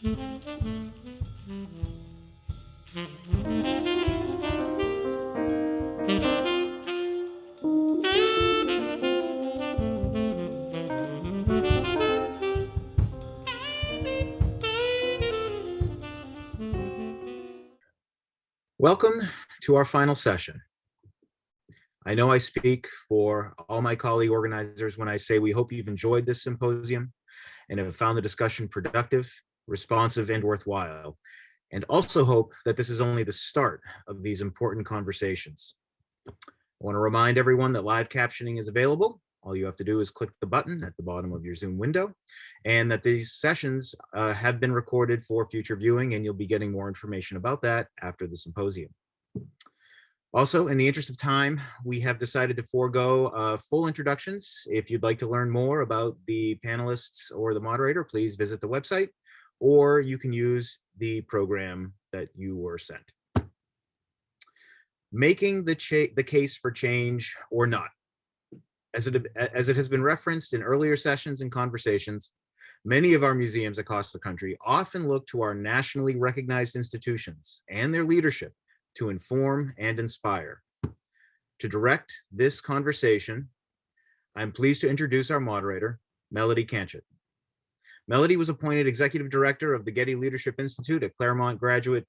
Welcome to our final session. I know I speak for all my colleague organizers when I say we hope you've enjoyed this symposium and have found the discussion productive, responsive, and worthwhile, and also hope that this is only the start of these important conversations. I want to remind everyone that live captioning is available. All you have to do is click the button at the bottom of your Zoom window, and that these sessions have been recorded for future viewing, and you'll be getting more information about that after the symposium. Also, in the interest of time, we have decided to forego full introductions. If you'd like to learn more about the panelists or the moderator, please visit the website, or you can use the program that you were sent. Making the case for change or not. As it has been referenced in earlier sessions and conversations, many of our museums across the country often look to our nationally recognized institutions and their leadership to inform and inspire. To direct this conversation, I'm pleased to introduce our moderator, Melody Kanschat. Melody was appointed Executive Director of the Getty Leadership Institute at Claremont Graduate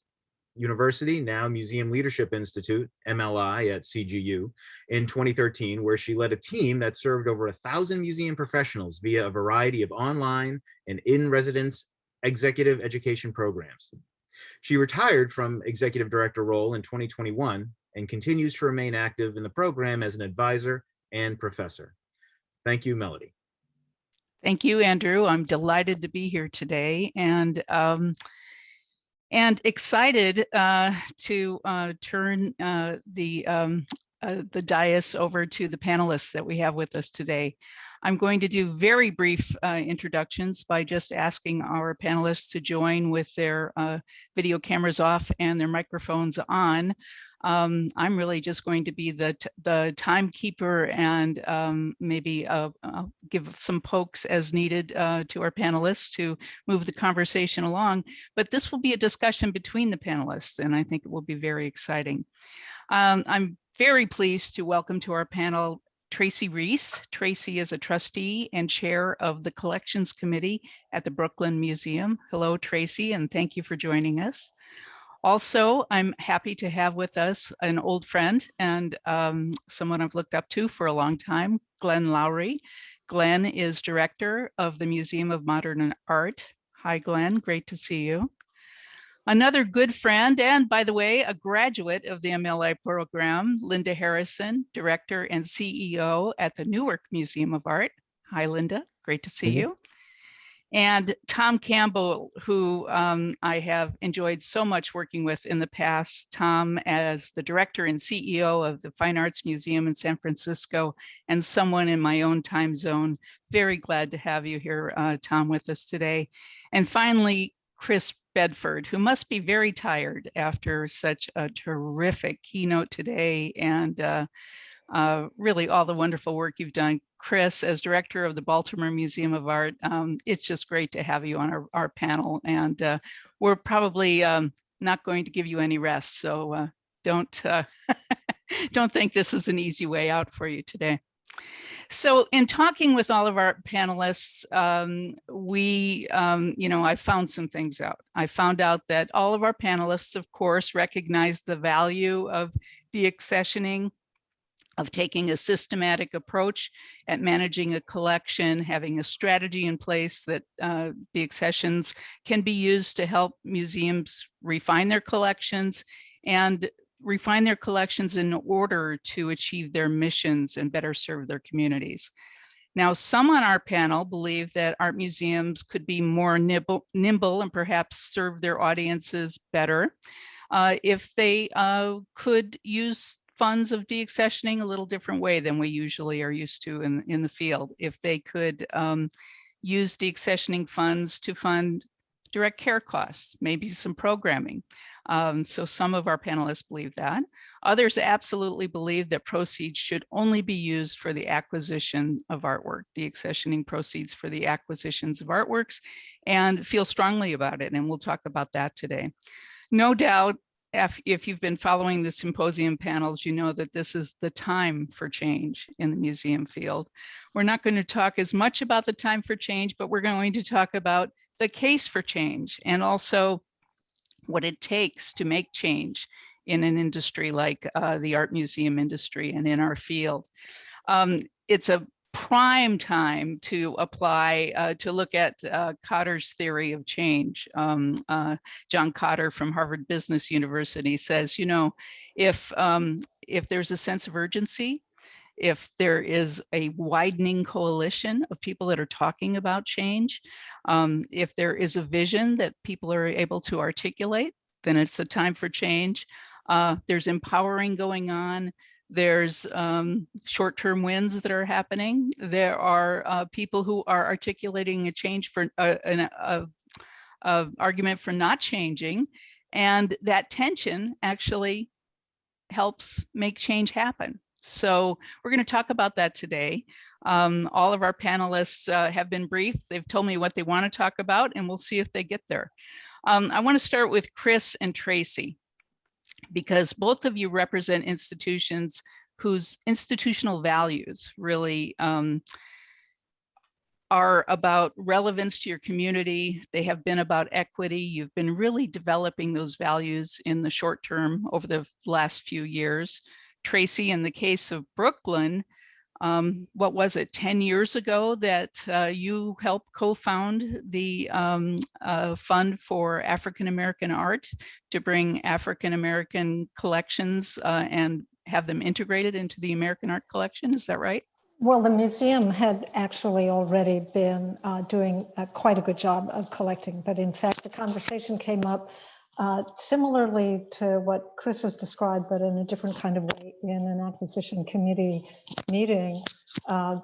University, now Museum Leadership Institute, MLI at CGU, in 2013, where she led a team that served over 1,000 museum professionals via a variety of online and in-residence executive education programs. She retired from executive director role in 2021 and continues to remain active in the program as an advisor and professor. Thank you, Melody. Thank you, Andrew. I'm delighted to be here today and excited to turn the dais over to the panelists that we have with us today. I'm going to do very brief introductions by just asking our panelists to join with their video cameras off and their microphones on. I'm really just going to be the timekeeper and maybe I'll give some pokes as needed to our panelists to move the conversation along. But this will be a discussion between the panelists, and I think it will be very exciting. I'm very pleased to welcome to our panel Tracey Riese. Tracey is a trustee and chair of the Collections Committee at the Brooklyn Museum. Hello, Tracey, and thank you for joining us. Also, I'm happy to have with us an old friend and someone I've looked up to for a long time, Glenn Lowry. Glenn is director of the Museum of Modern Art. Hi, Glenn, great to see you. Another good friend, and by the way, a graduate of the MLI program, Linda Harrison, director and CEO at the Newark Museum of Art. Hi, Linda, great to see you. And Tom Campbell, who I have enjoyed so much working with in the past. Tom as the director and CEO of the Fine Arts Museum in San Francisco, and someone in my own time zone. Very glad to have you here, Tom, with us today. And finally, Chris Bedford, who must be very tired after such a terrific keynote today and really all the wonderful work you've done. Chris, as director of the Baltimore Museum of Art, it's just great to have you on our panel, and we're probably not going to give you any rest, so don't think this is an easy way out for you today. So in talking with all of our panelists, I found some things out. I found out that all of our panelists, of course, recognize the value of deaccessioning, of taking a systematic approach at managing a collection, having a strategy in place that deaccessions can be used to help museums refine their collections and refine their collections in order to achieve their missions and better serve their communities. Now, some on our panel believe that art museums could be more nimble and perhaps serve their audiences better if they could use funds of deaccessioning a little different way than we usually are used to in the field. If they could use deaccessioning funds to fund direct care costs, maybe some programming. So some of our panelists believe that. Others absolutely believe that proceeds should only be used for the acquisition of artwork, deaccessioning proceeds for the acquisitions of artworks, and feel strongly about it. And we'll talk about that today. No doubt, if you've been following the symposium panels, you know that this is the time for change in the museum field. We're not going to talk as much about the time for change, but we're going to talk about the case for change and also what it takes to make change in an industry like the art museum industry and in our field. It's a prime time to apply, to look at Kotter's theory of change. John Kotter from Harvard Business University says, you know, if there's a sense of urgency, if there is a widening coalition of people that are talking about change, if there is a vision that people are able to articulate, then it's a time for change. There's empowering going on. There's short-term wins that are happening. There are people who are articulating a change for an argument for not changing. And that tension actually helps make change happen. So we're going to talk about that today. All of our panelists have been briefed. They've told me what they want to talk about, and we'll see if they get there. I want to start with Chris and Tracey, because both of you represent institutions whose institutional values really are about relevance to your community. They have been about equity. You've been really developing those values in the short term over the last few years. Tracey, in the case of Brooklyn, what was it, 10 years ago that you helped co-found the Fund for African-American Art to bring African-American collections and have them integrated into the American Art Collection, is that right? Well, the museum had actually already been doing quite a good job of collecting, but in fact, the conversation came up similarly to what Chris has described, but in a different kind of way in an acquisition committee meeting.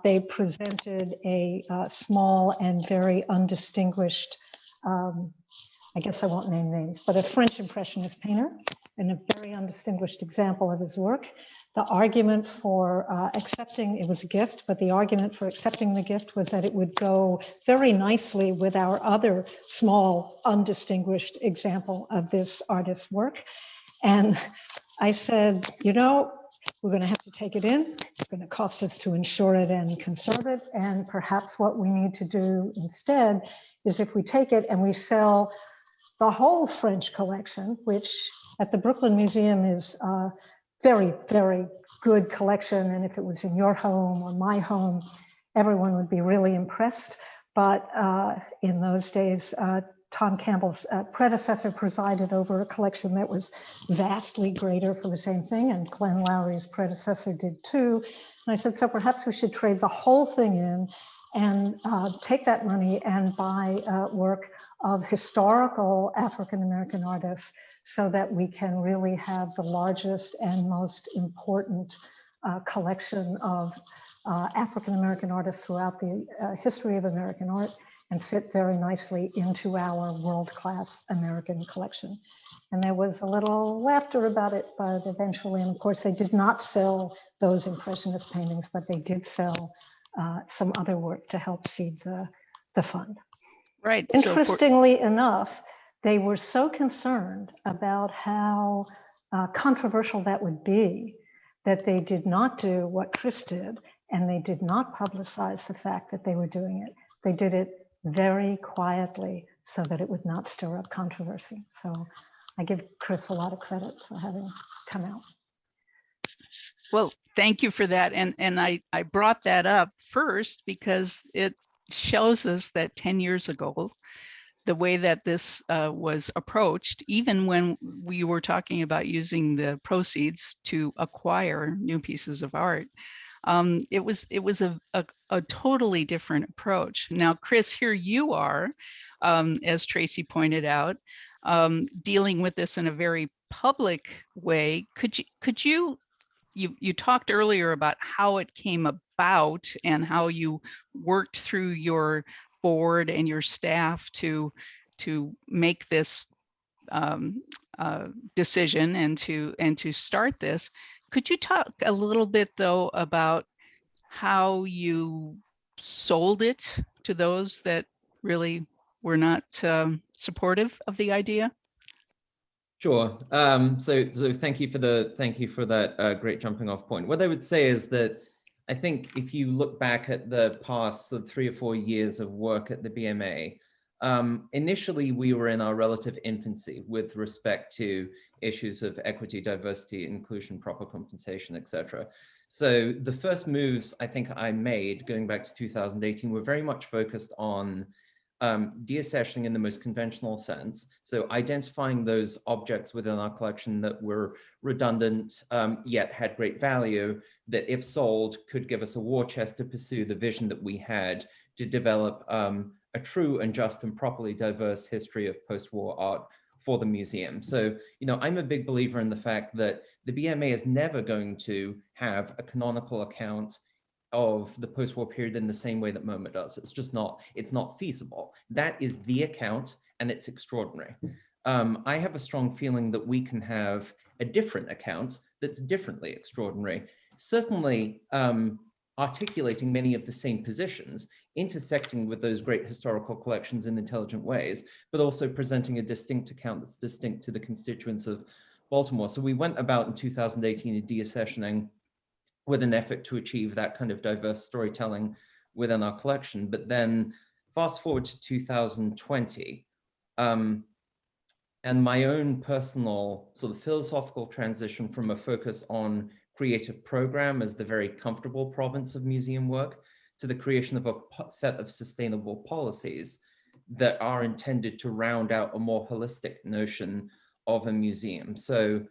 They presented a small and very undistinguished, I guess I won't name names, but a French Impressionist painter and a very undistinguished example of his work. The argument for accepting, it was a gift, but the argument for accepting the gift was that it would go very nicely with our other small, undistinguished example of this artist's work. And I said, you know, we're going to have to take it in. It's going to cost us to insure it and conserve it. And perhaps what we need to do instead is if we take it and we sell the whole French collection, which at the Brooklyn Museum is very, very good collection. And if it was in your home or my home, everyone would be really impressed. But in those days, Tom Campbell's predecessor presided over a collection that was vastly greater for the same thing. And Glenn Lowry's predecessor did too. And I said, so perhaps we should trade the whole thing in and take that money and buy work of historical African-American artists so that we can really have the largest and most important collection of African-American artists throughout the history of American art and fit very nicely into our world-class American collection. And there was a little laughter about it, but eventually, and of course, they did not sell those Impressionist paintings, but they did sell some other work to help seed the fund. Right. Interestingly enough, they were so concerned about how controversial that would be that they did not do what Chris did, and they did not publicize the fact that they were doing it. They did it very quietly so that it would not stir up controversy. So I give Chris a lot of credit for having come out. Well, thank you for that. And I brought that up first because it shows us that 10 years ago, the way that this was approached, even when we were talking about using the proceeds to acquire new pieces of art, it was a totally different approach. Now, Chris, here you are, as Tracey pointed out, dealing with this in a very public way. Could you talked earlier about how it came about and how you worked through your board and your staff to make this decision and to start this. Could you talk a little bit though about how you sold it to those that really were not supportive of the idea? Sure. So thank you for that great jumping off point. What I would say is that I think if you look back at the past 3 or 4 years of work at the BMA, initially we were in our relative infancy with respect to issues of equity, diversity, inclusion, proper compensation, etc. So the first moves I think I made going back to 2018 were very much focused on deaccessioning in the most conventional sense. So identifying those objects within our collection that were redundant, yet had great value, that if sold could give us a war chest to pursue the vision that we had to develop a true and just and properly diverse history of post-war art for the museum. So, I'm a big believer in the fact that the BMA is never going to have a canonical account of the post-war period in the same way that MoMA does. It's not feasible. That is the account and it's extraordinary. I have a strong feeling that we can have a different account that's differently extraordinary, certainly articulating many of the same positions, intersecting with those great historical collections in intelligent ways, but also presenting a distinct account that's distinct to the constituents of Baltimore. So we went about in 2018 a deaccessioning with an effort to achieve that kind of diverse storytelling within our collection. But then fast forward to 2020, and my own personal sort of philosophical transition from a focus on creative program as the very comfortable province of museum work to the creation of a set of sustainable policies that are intended to round out a more holistic notion of a museum. So,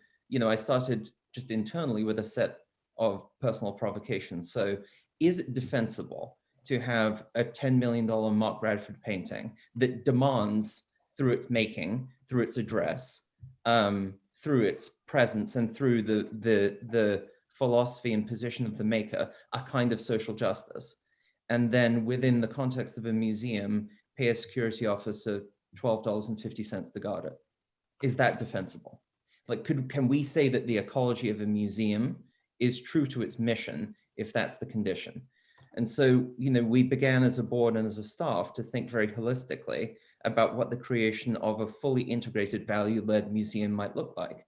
I started just internally with a set of personal provocations. So is it defensible to have a $10 million Mark Bradford painting that demands through its making, through its address, through its presence and through the philosophy and position of the maker, a kind of social justice? And then within the context of a museum, pay a security officer $12.50 to guard it. Is that defensible? Like, can we say that the ecology of a museum is true to its mission if that's the condition? And so, we began as a board and as a staff to think very holistically about what the creation of a fully integrated value-led museum might look like.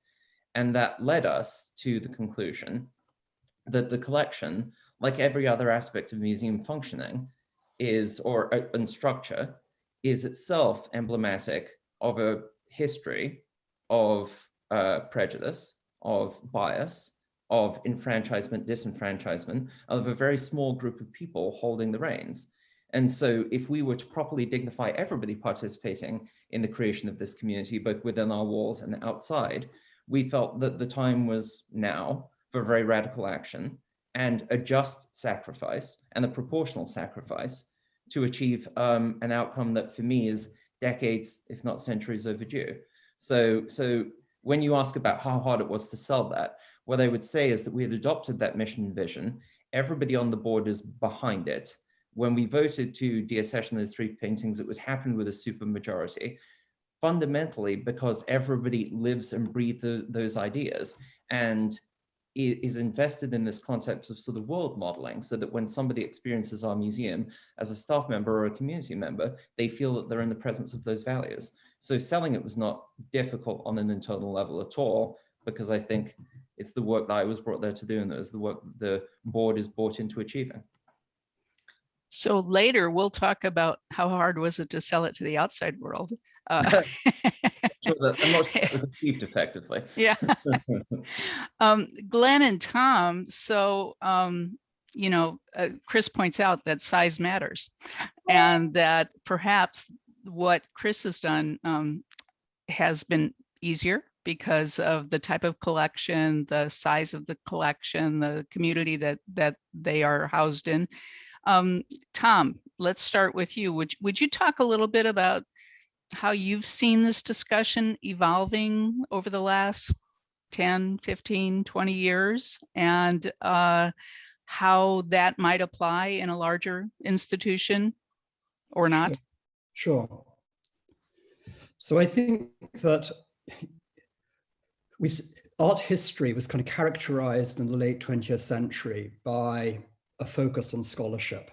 And that led us to the conclusion that the collection, like every other aspect of museum functioning, and structure, is itself emblematic of a history of prejudice, of bias, of enfranchisement, disenfranchisement, of a very small group of people holding the reins. And so if we were to properly dignify everybody participating in the creation of this community, both within our walls and outside, we felt that the time was now for very radical action and a just sacrifice and a proportional sacrifice to achieve an outcome that for me is decades, if not centuries overdue. So when you ask about how hard it was to sell that, what I would say is that we had adopted that mission and vision. Everybody on the board is behind it. When we voted to deaccession those 3 paintings, it was happened with a super majority, fundamentally because everybody lives and breathes those ideas and is invested in this concept of sort of world modeling, so that when somebody experiences our museum as a staff member or a community member, they feel that they're in the presence of those values. So selling it was not difficult on an internal level at all, because I think it's the work that I was brought there to do, and it was the work the board is brought into achieving. So later we'll talk about how hard was it to sell it to the outside world. I'm not sure that was achieved effectively. Yeah. Glenn and Tom, so Chris points out that size matters, and that perhaps what Chris has done has been easier because of the type of collection, the size of the collection, the community that they are housed in. Tom, let's start with you. Would you talk a little bit about how you've seen this discussion evolving over the last 10, 15, 20 years, and how that might apply in a larger institution or not? Sure. So I think that art history was kind of characterized in the late 20th century by a focus on scholarship.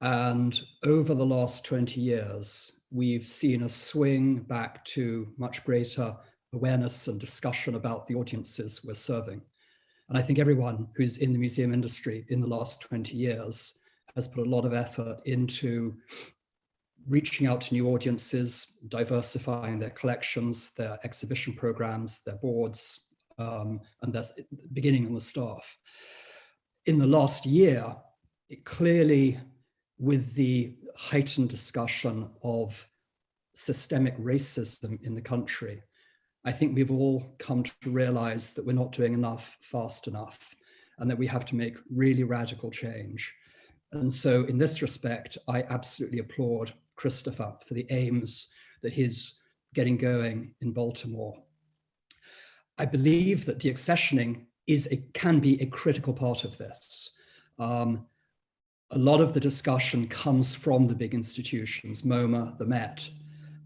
And over the last 20 years, we've seen a swing back to much greater awareness and discussion about the audiences we're serving. And I think everyone who's in the museum industry in the last 20 years has put a lot of effort into reaching out to new audiences, diversifying their collections, their exhibition programs, their boards, and that's beginning on the staff. In the last year, it clearly, with the heightened discussion of systemic racism in the country, I think we've all come to realize that we're not doing enough fast enough, and that we have to make really radical change. And so in this respect, I absolutely applaud Christopher for the aims that he's getting going in Baltimore. I believe that deaccessioning can be a critical part of this. A lot of the discussion comes from the big institutions, MoMA, the Met,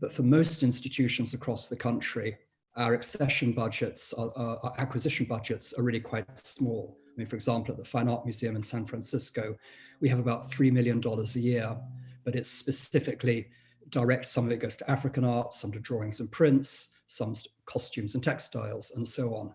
but for most institutions across the country, our accession budgets, our acquisition budgets are really quite small. I mean, for example, at the Fine Art Museum in San Francisco, we have about $3 million a year, but it's specifically direct. Some of it goes to African art, some to drawings and prints, some to costumes and textiles, and so on.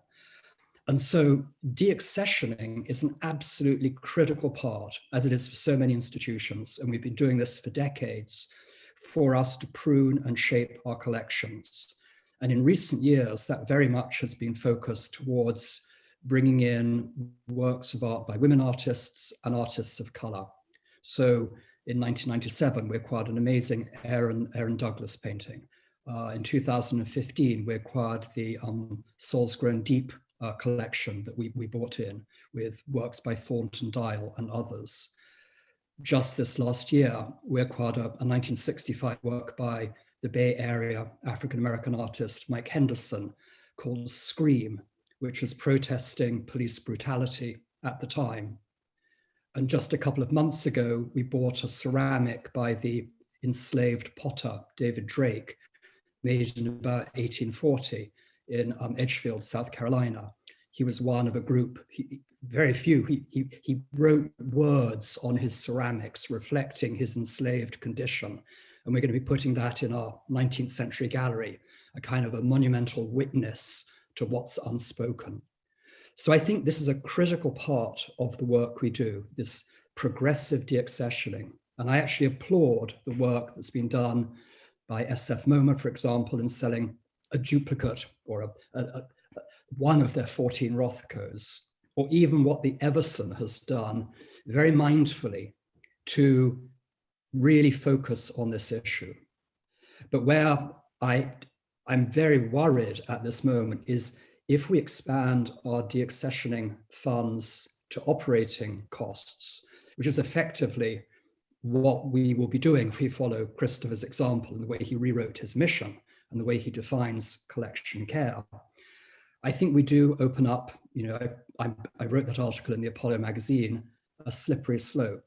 And so deaccessioning is an absolutely critical part, as it is for so many institutions, and we've been doing this for decades, for us to prune and shape our collections. And in recent years, that very much has been focused towards bringing in works of art by women artists and artists of color. So in 1997, we acquired an amazing Aaron Douglas painting. In 2015, we acquired the Souls Grown Deep collection that we brought in with works by Thornton Dial and others. Just this last year, we acquired a 1965 work by the Bay Area African-American artist Mike Henderson called Scream, which was protesting police brutality at the time. And just a couple of months ago, we bought a ceramic by the enslaved potter, David Drake, made in about 1840 in Edgefield, South Carolina. He was one of a group, very few, he wrote words on his ceramics reflecting his enslaved condition. And we're going to be putting that in our 19th century gallery, a kind of a monumental witness to what's unspoken. So I think this is a critical part of the work we do, this progressive deaccessioning. And I actually applaud the work that's been done by SF MoMA, for example, in selling a duplicate or one of their 14 Rothkos, or even what the Everson has done very mindfully to really focus on this issue. But where I'm very worried at this moment is if we expand our deaccessioning funds to operating costs, which is effectively what we will be doing if we follow Christopher's example and the way he rewrote his mission and the way he defines collection care, I think we do open up, I wrote that article in the Apollo magazine, a slippery slope,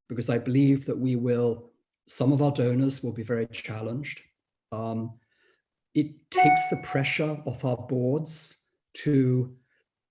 because I believe that some of our donors will be very challenged. It takes the pressure off our boards to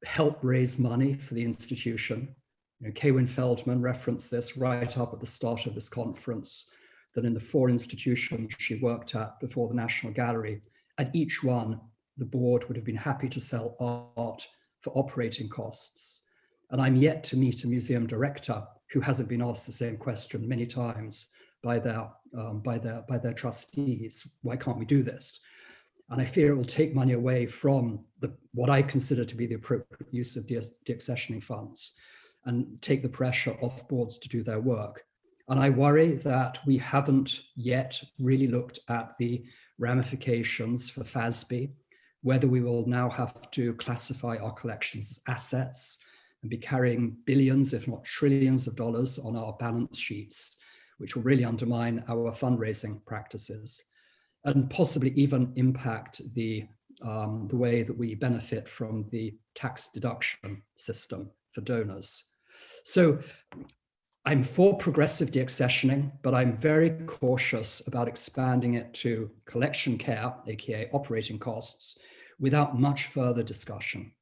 help raise money for the institution. Kaywin Feldman referenced this right up at the start of this conference, that in the 4 institutions she worked at before the National Gallery, at each one, the board would have been happy to sell art for operating costs. And I'm yet to meet a museum director who hasn't been asked the same question many times by their trustees. Why can't we do this? And I fear it will take money away from what I consider to be the appropriate use of deaccessioning funds and take the pressure off boards to do their work. And I worry that we haven't yet really looked at the ramifications for FASB, whether we will now have to classify our collections as assets and be carrying billions, if not trillions of dollars on our balance sheets, which will really undermine our fundraising practices and possibly even impact the way that we benefit from the tax deduction system for donors. So I'm for progressive deaccessioning, but I'm very cautious about expanding it to collection care, aka operating costs, without much further discussion.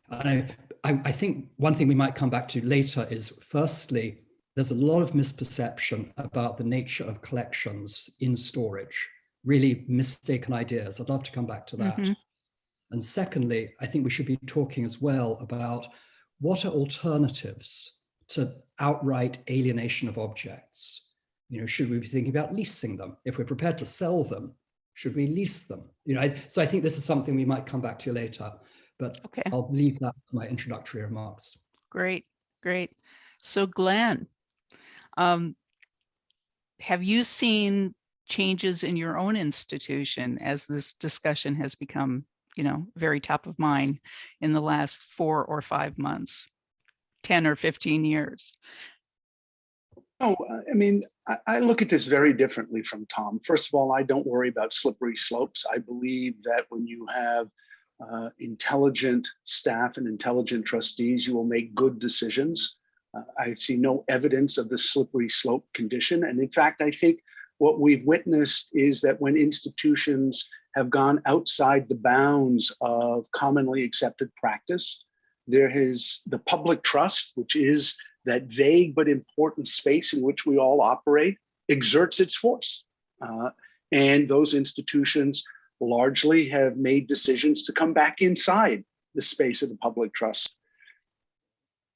And I think one thing we might come back to later is, firstly, there's a lot of misperception about the nature of collections in storage, really mistaken ideas. I'd love to come back to that. Mhm. And secondly, I think we should be talking as well about what are alternatives to outright alienation of objects. You know, should we be thinking about leasing them? If we're prepared to sell them, should we lease them? You know, so I think this is something we might come back to later, but Okay. I'll leave that for my introductory remarks. Great, great. So Glenn, have you seen changes in your own institution as this discussion has become, you know, very top of mind in the last 4 or 5 months, 10 or 15 years? Oh, I mean, I look at this very differently from Tom. First of all, I don't worry about slippery slopes. I believe that when you have intelligent staff and intelligent trustees, you will make good decisions. I see no evidence of the slippery slope condition. And in fact, I think what we've witnessed is that when institutions have gone outside the bounds of commonly accepted practice, there is the public trust, which is that vague but important space in which we all operate, exerts its force. And those institutions largely have made decisions to come back inside the space of the public trust.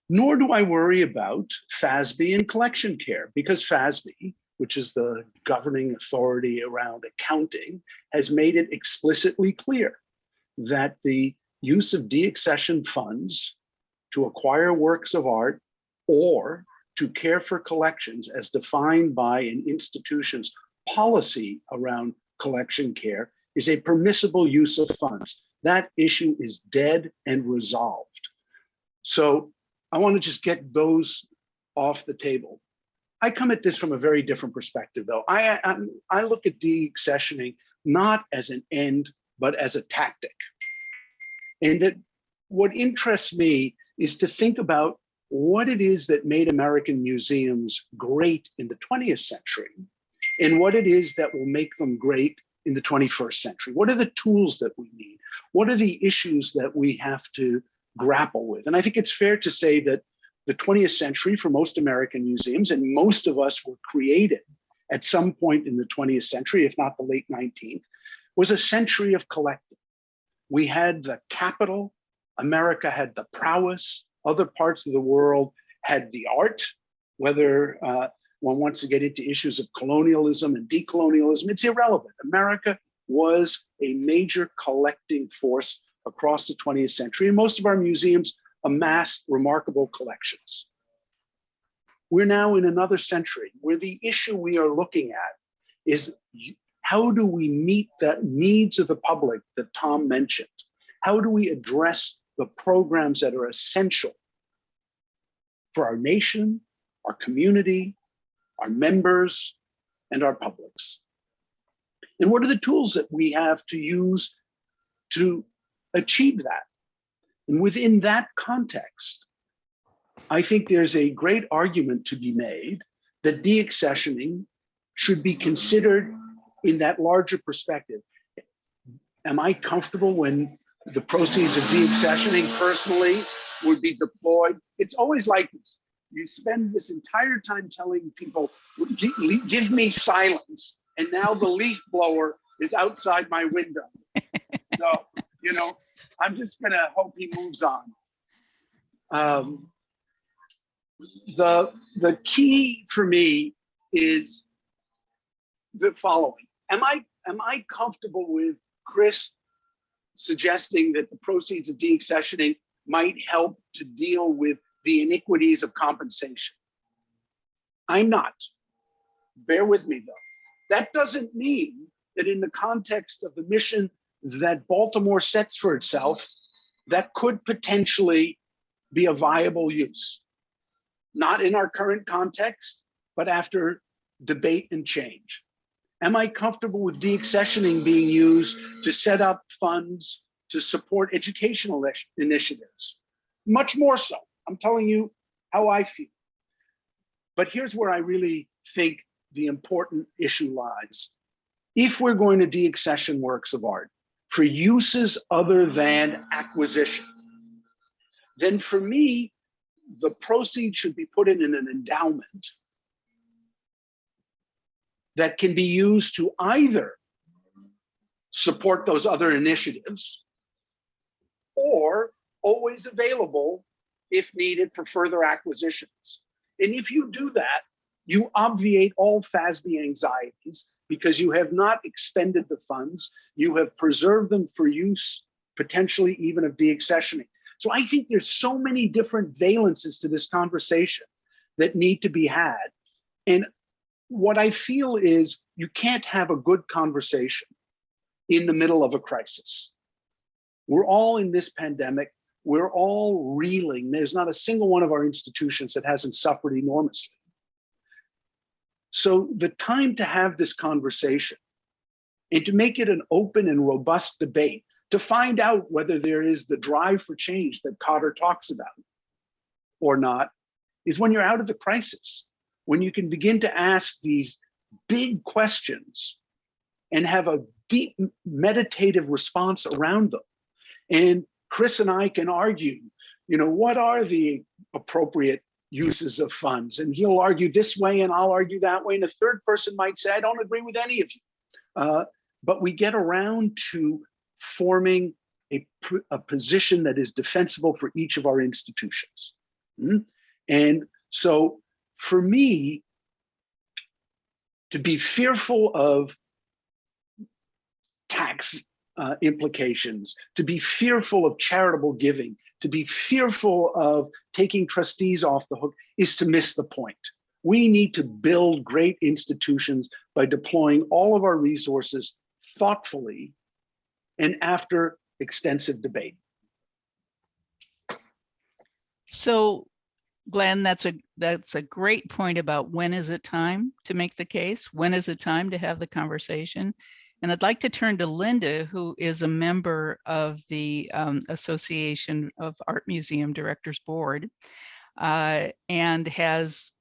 Nor do I worry about FASB and collection care, because FASB, which is the governing authority around accounting, has made it explicitly clear that the use of deaccession funds to acquire works of art or to care for collections as defined by an institution's policy around collection care is a permissible use of funds. That issue is dead and resolved. So I want to just get those off the table. I come at this from a very different perspective, though. I look at deaccessioning not as an end, but as a tactic. And that what interests me is to think about what it is that made American museums great in the 20th century and what it is that will make them great in the 21st century. What are the tools that we need? What are the issues that we have to grapple with? And I think it's fair to say that the 20th century for most American museums, and most of us were created at some point in the 20th century, if not the late 19th, was a century of collecting. We had the capital, America had the prowess, other parts of the world had the art, whether one wants to get into issues of colonialism and decolonialism, it's irrelevant. America was a major collecting force across the 20th century, and most of our museums amassed remarkable collections. We're now in another century where the issue we are looking at is how do we meet the needs of the public that Tom mentioned? How do we address the programs that are essential for our nation, our community, our members, and our publics? And what are the tools that we have to use to achieve that? And within that context, I think there's a great argument to be made that deaccessioning should be considered in that larger perspective. Am I comfortable when the proceeds of deaccessioning personally would be deployed? It's always like this. You spend this entire time telling people, give me silence. And now the leaf blower is outside my window. So, you know, I'm just gonna hope he moves on. The key for me is the following. Am I comfortable with Chris suggesting that the proceeds of deaccessioning might help to deal with the iniquities of compensation? I'm not. Bear with me, though. That doesn't mean that in the context of the mission that Baltimore sets for itself, that could potentially be a viable use. Not in our current context, but after debate and change. Am I comfortable with deaccessioning being used to set up funds to support educational initiatives? Much more so. I'm telling you, how I feel. But here's where I really think the important issue lies. If we're going to deaccession works of art for uses other than acquisition, then for me, the proceeds should be put in an endowment that can be used to either support those other initiatives or always available if needed for further acquisitions. And if you do that, you obviate all FASB anxieties because you have not expended the funds, you have preserved them for use, potentially even of deaccessioning. So I think there's so many different valences to this conversation that need to be had. And what I feel is you can't have a good conversation in the middle of a crisis. We're all in this pandemic. We're all reeling. There's not a single one of our institutions that hasn't suffered enormously. So the time to have this conversation and to make it an open and robust debate, to find out whether there is the drive for change that Cotter talks about or not, is when you're out of the crisis, when you can begin to ask these big questions and have a deep meditative response around them. And Chris and I can argue, what are the appropriate uses of funds? And he'll argue this way and I'll argue that way. And a third person might say, I don't agree with any of you. But we get around to forming a position that is defensible for each of our institutions. And so for me, to be fearful of tax implications, to be fearful of charitable giving, to be fearful of taking trustees off the hook is to miss the point. We need to build great institutions by deploying all of our resources thoughtfully and after extensive debate. So, Glenn, that's a great point about when is it time to make the case? When is it time to have the conversation? And I'd like to turn to Linda, who is a member of the Association of Art Museum Directors Board and has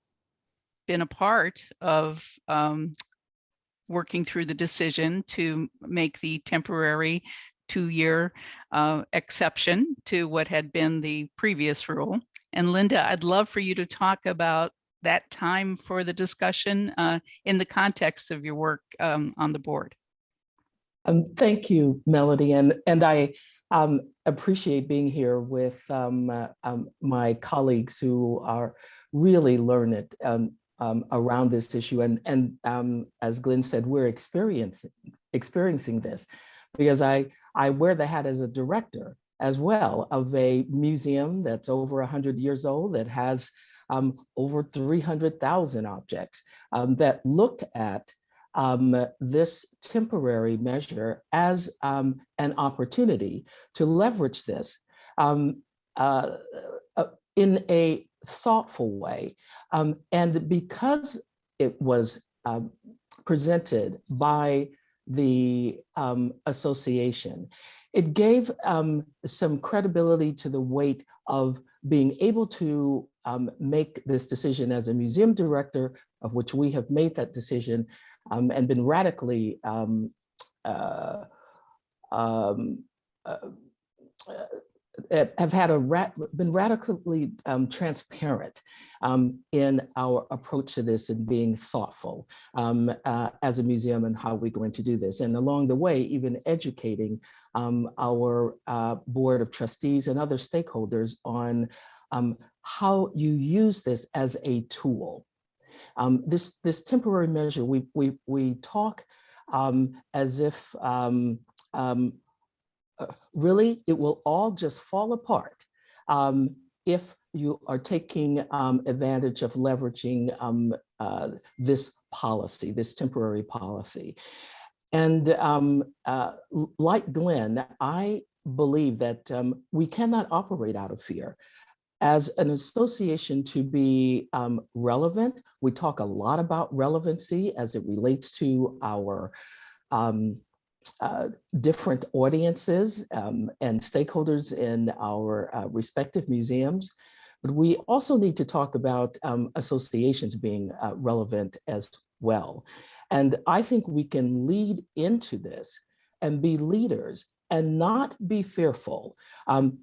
been a part of working through the decision to make the temporary 2-year exception to what had been the previous rule. And Linda, I'd love for you to talk about that time for the discussion in the context of your work on the board. Thank you, Melody, and I appreciate being here with my colleagues who are really learned around this issue. And as Glenn said, we're experiencing this because I wear the hat as a director as well of a museum that's over 100 years old, that has over 300,000 objects that looked at this temporary measure as an opportunity to leverage this in a thoughtful way. And because it was presented by the association, it gave some credibility to the weight of being able to make this decision as a museum director, of which we have made that decision and been radically been radically transparent in our approach to this and being thoughtful as a museum and how we're going to do this. And along the way, even educating our board of trustees and other stakeholders on how you use this as a tool. This temporary measure, we talk as if really it will all just fall apart if you are taking advantage of leveraging this policy, this temporary policy. And like Glenn, I believe that we cannot operate out of fear. As an association, to be relevant, we talk a lot about relevancy as it relates to our different audiences and stakeholders in our respective museums. but we also need to talk about associations being relevant as well. And I think we can lead into this and be leaders and not be fearful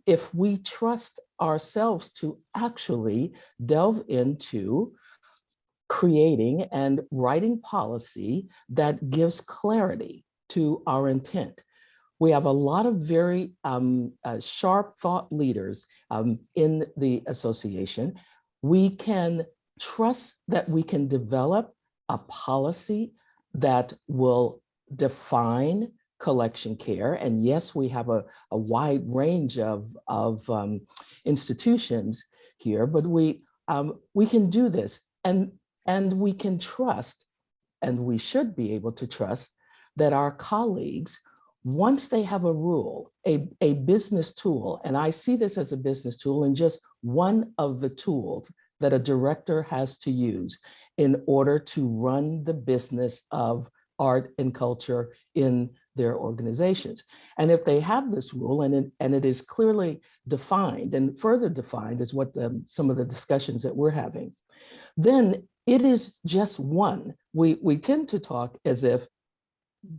if we trust ourselves to actually delve into creating and writing policy that gives clarity to our intent. We have a lot of very sharp thought leaders in the association. We can trust that we can develop a policy that will define collection care. And yes, we have a wide range of institutions here, but we can do this. And we can trust, and we should be able to trust, that our colleagues, once they have a rule, a business tool, and I see this as a business tool and just one of the tools that a director has to use in order to run the business of art and culture in their organizations. And if they have this rule and it is clearly defined and further defined is what some of the discussions that we're having, then it is just one. We tend to talk as if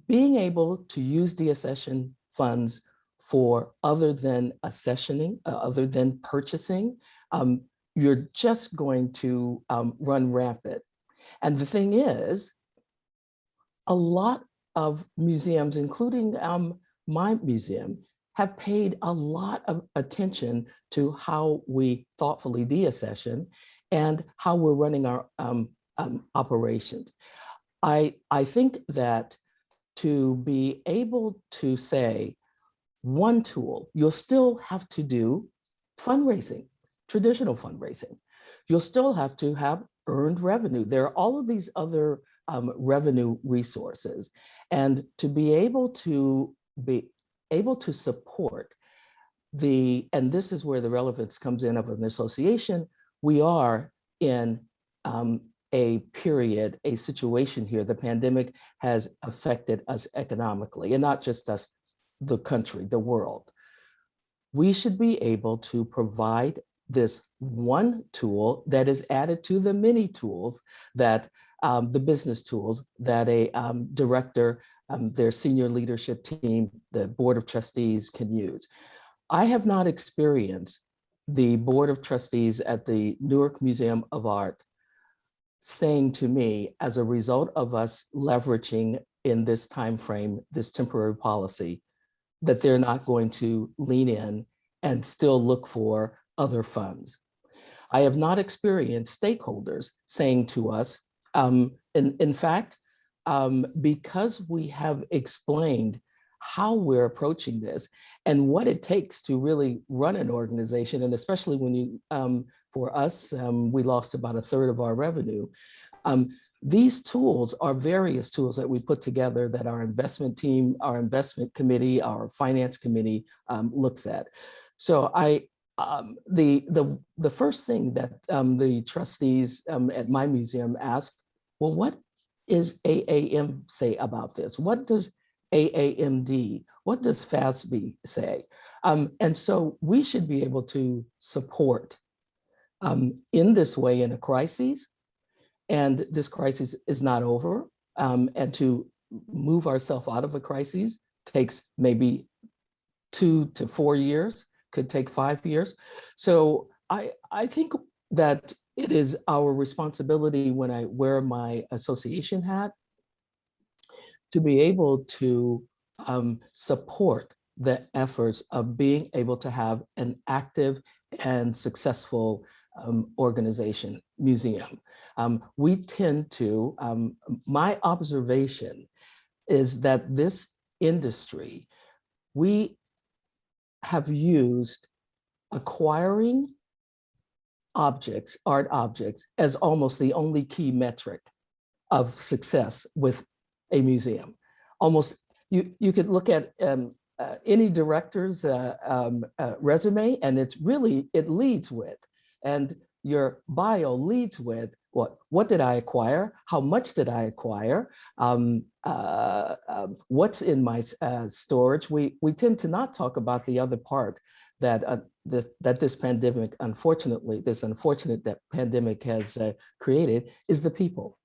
being able to use deaccession funds for other than accessioning, other than purchasing, you're just going to run rampant. And the thing is, a lot of museums, including my museum, have paid a lot of attention to how we thoughtfully deaccession and how we're running our operations. I think that to be able to say one tool, you'll still have to do fundraising, traditional fundraising. You'll still have to have earned revenue. There are all of these other revenue resources. And to be able to support and this is where the relevance comes in of an association, we are in a period, a situation here. The pandemic has affected us economically, and not just us, the country, the world. We should be able to provide this one tool that is added to the many tools that the business tools that a director, their senior leadership team, the board of trustees can use. I have not experienced the board of trustees at the Newark Museum of Art saying to me, as a result of us leveraging in this time frame, this temporary policy, that they're not going to lean in and still look for other funds. I have not experienced stakeholders saying to us, in fact, because we have explained how we're approaching this and what it takes to really run an organization, and especially when you, for us, we lost about 1/3 of our revenue. These tools are various tools that we put together that our investment team, our investment committee, our finance committee looks at. So the first thing that the trustees at my museum asked, well, what is AAM say about this? What does AAMD, what does FASB say? And so we should be able to support in this way in a crisis, and this crisis is not over, and to move ourselves out of a crisis takes maybe 2 to 4 years, could take 5 years. So I think that it is our responsibility when I wear my association hat to be able to support the efforts of being able to have an active and successful organization, museum. We tend to, my observation is that this industry, we have used acquiring objects, art objects, as almost the only key metric of success with a museum. Almost, you could look at any director's resume, and it's really, it leads with, and your bio leads with what did I acquire? How much did I acquire? What's in my storage? We tend to not talk about the other part that this pandemic, unfortunately, this unfortunate that pandemic has created is the people.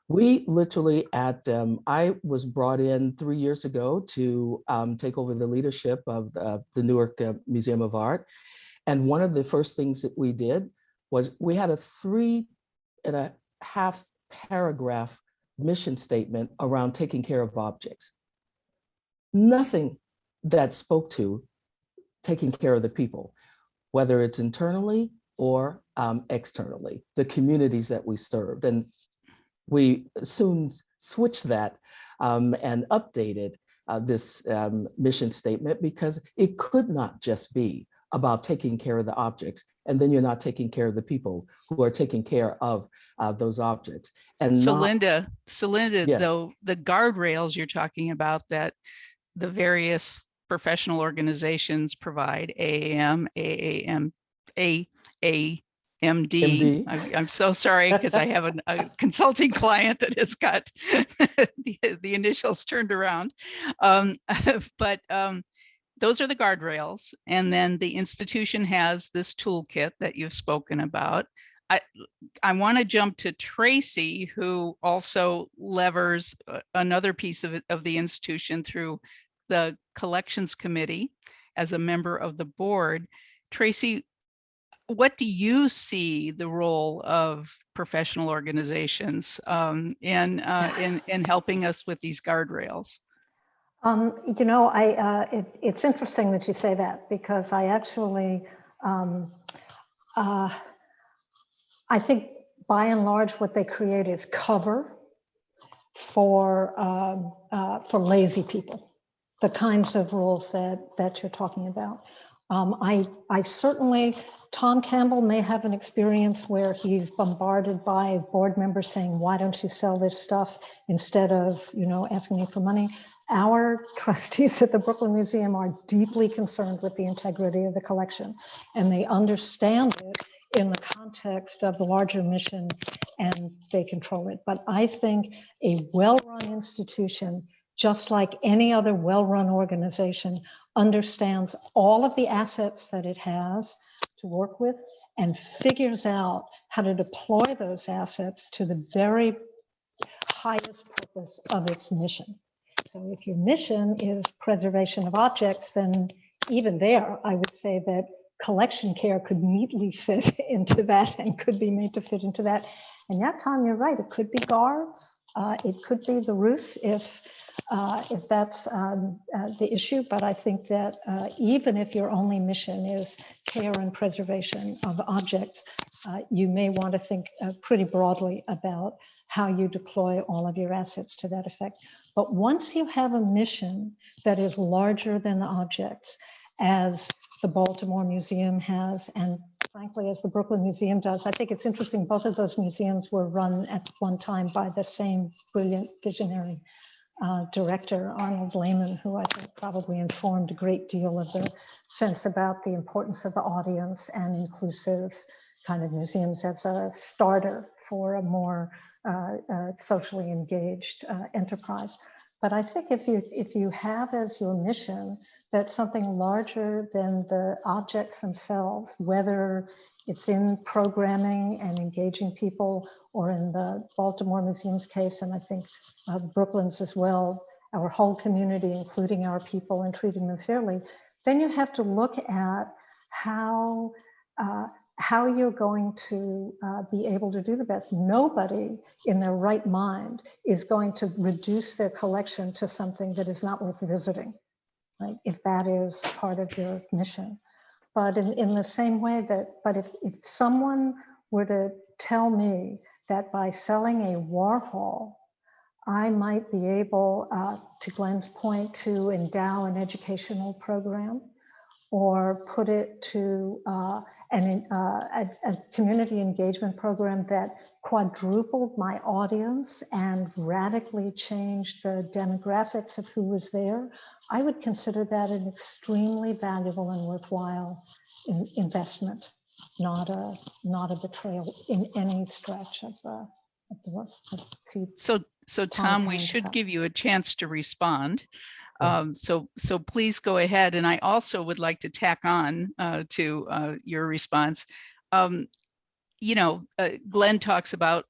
We literally I was brought in 3 years ago to take over the leadership of the Newark Museum of Art. And one of the first things that we did was we had a 3.5 paragraph mission statement around taking care of objects. Nothing that spoke to taking care of the people, whether it's internally or externally, the communities that we served. And we soon switched that and updated this mission statement, because it could not just be about taking care of the objects, and then you're not taking care of the people who are taking care of those objects. And so not, Linda, yes. though, the guardrails you're talking about that the various professional organizations provide, AAM, AAM, AAMD. I'm so sorry, because I have a consulting client that has got the initials turned around. But those are the guardrails. And then the institution has this toolkit that you've spoken about. I want to jump to Tracey, who also levers another piece of the institution through the collections committee as a member of the board. Tracey, what do you see the role of professional organizations in helping us with these guardrails? You know, it's interesting that you say that, because I actually, I think by and large what they create is cover for lazy people, the kinds of rules that you're talking about. I certainly, Tom Campbell may have an experience where he's bombarded by board members saying, why don't you sell this stuff instead of, you know, asking me for money. Our trustees at the Brooklyn Museum are deeply concerned with the integrity of the collection, and they understand it in the context of the larger mission, and they control it. But I think a well-run institution, just like any other well-run organization, understands all of the assets that it has to work with and figures out how to deploy those assets to the very highest purpose of its mission. So if your mission is preservation of objects, then even there, I would say that collection care could neatly fit into that and could be made to fit into that. And yeah, Tom, you're right. It could be guards. It could be the roof if that's the issue. But I think that even if your only mission is care and preservation of objects, you may want to think pretty broadly about how you deploy all of your assets to that effect. But once you have a mission that is larger than the objects, as the Baltimore Museum has, and frankly, as the Brooklyn Museum does, I think it's interesting, both of those museums were run at one time by the same brilliant visionary director, Arnold Lehman, who I think probably informed a great deal of the sense about the importance of the audience and inclusive kind of museums as a starter for a more socially engaged enterprise. But I think if you have as your mission that something larger than the objects themselves, whether it's in programming and engaging people, or in the Baltimore Museum's case, and I think Brooklyn's as well, our whole community, including our people, and treating them fairly, then you have to look at how you're going to be able to do the best. Nobody in their right mind is going to reduce their collection to something that is not worth visiting, right? If that is part of your mission. But in the same way but if someone were to tell me that by selling a Warhol, I might be able, to Glenn's point, to endow an educational program, or put it to a community engagement program that quadrupled my audience and radically changed the demographics of who was there, I would consider that an extremely valuable and worthwhile investment, not a betrayal in any stretch of the work. So Tom, we should give you a chance to respond. So please go ahead. And I also would like to tack on to your response. Glenn talks about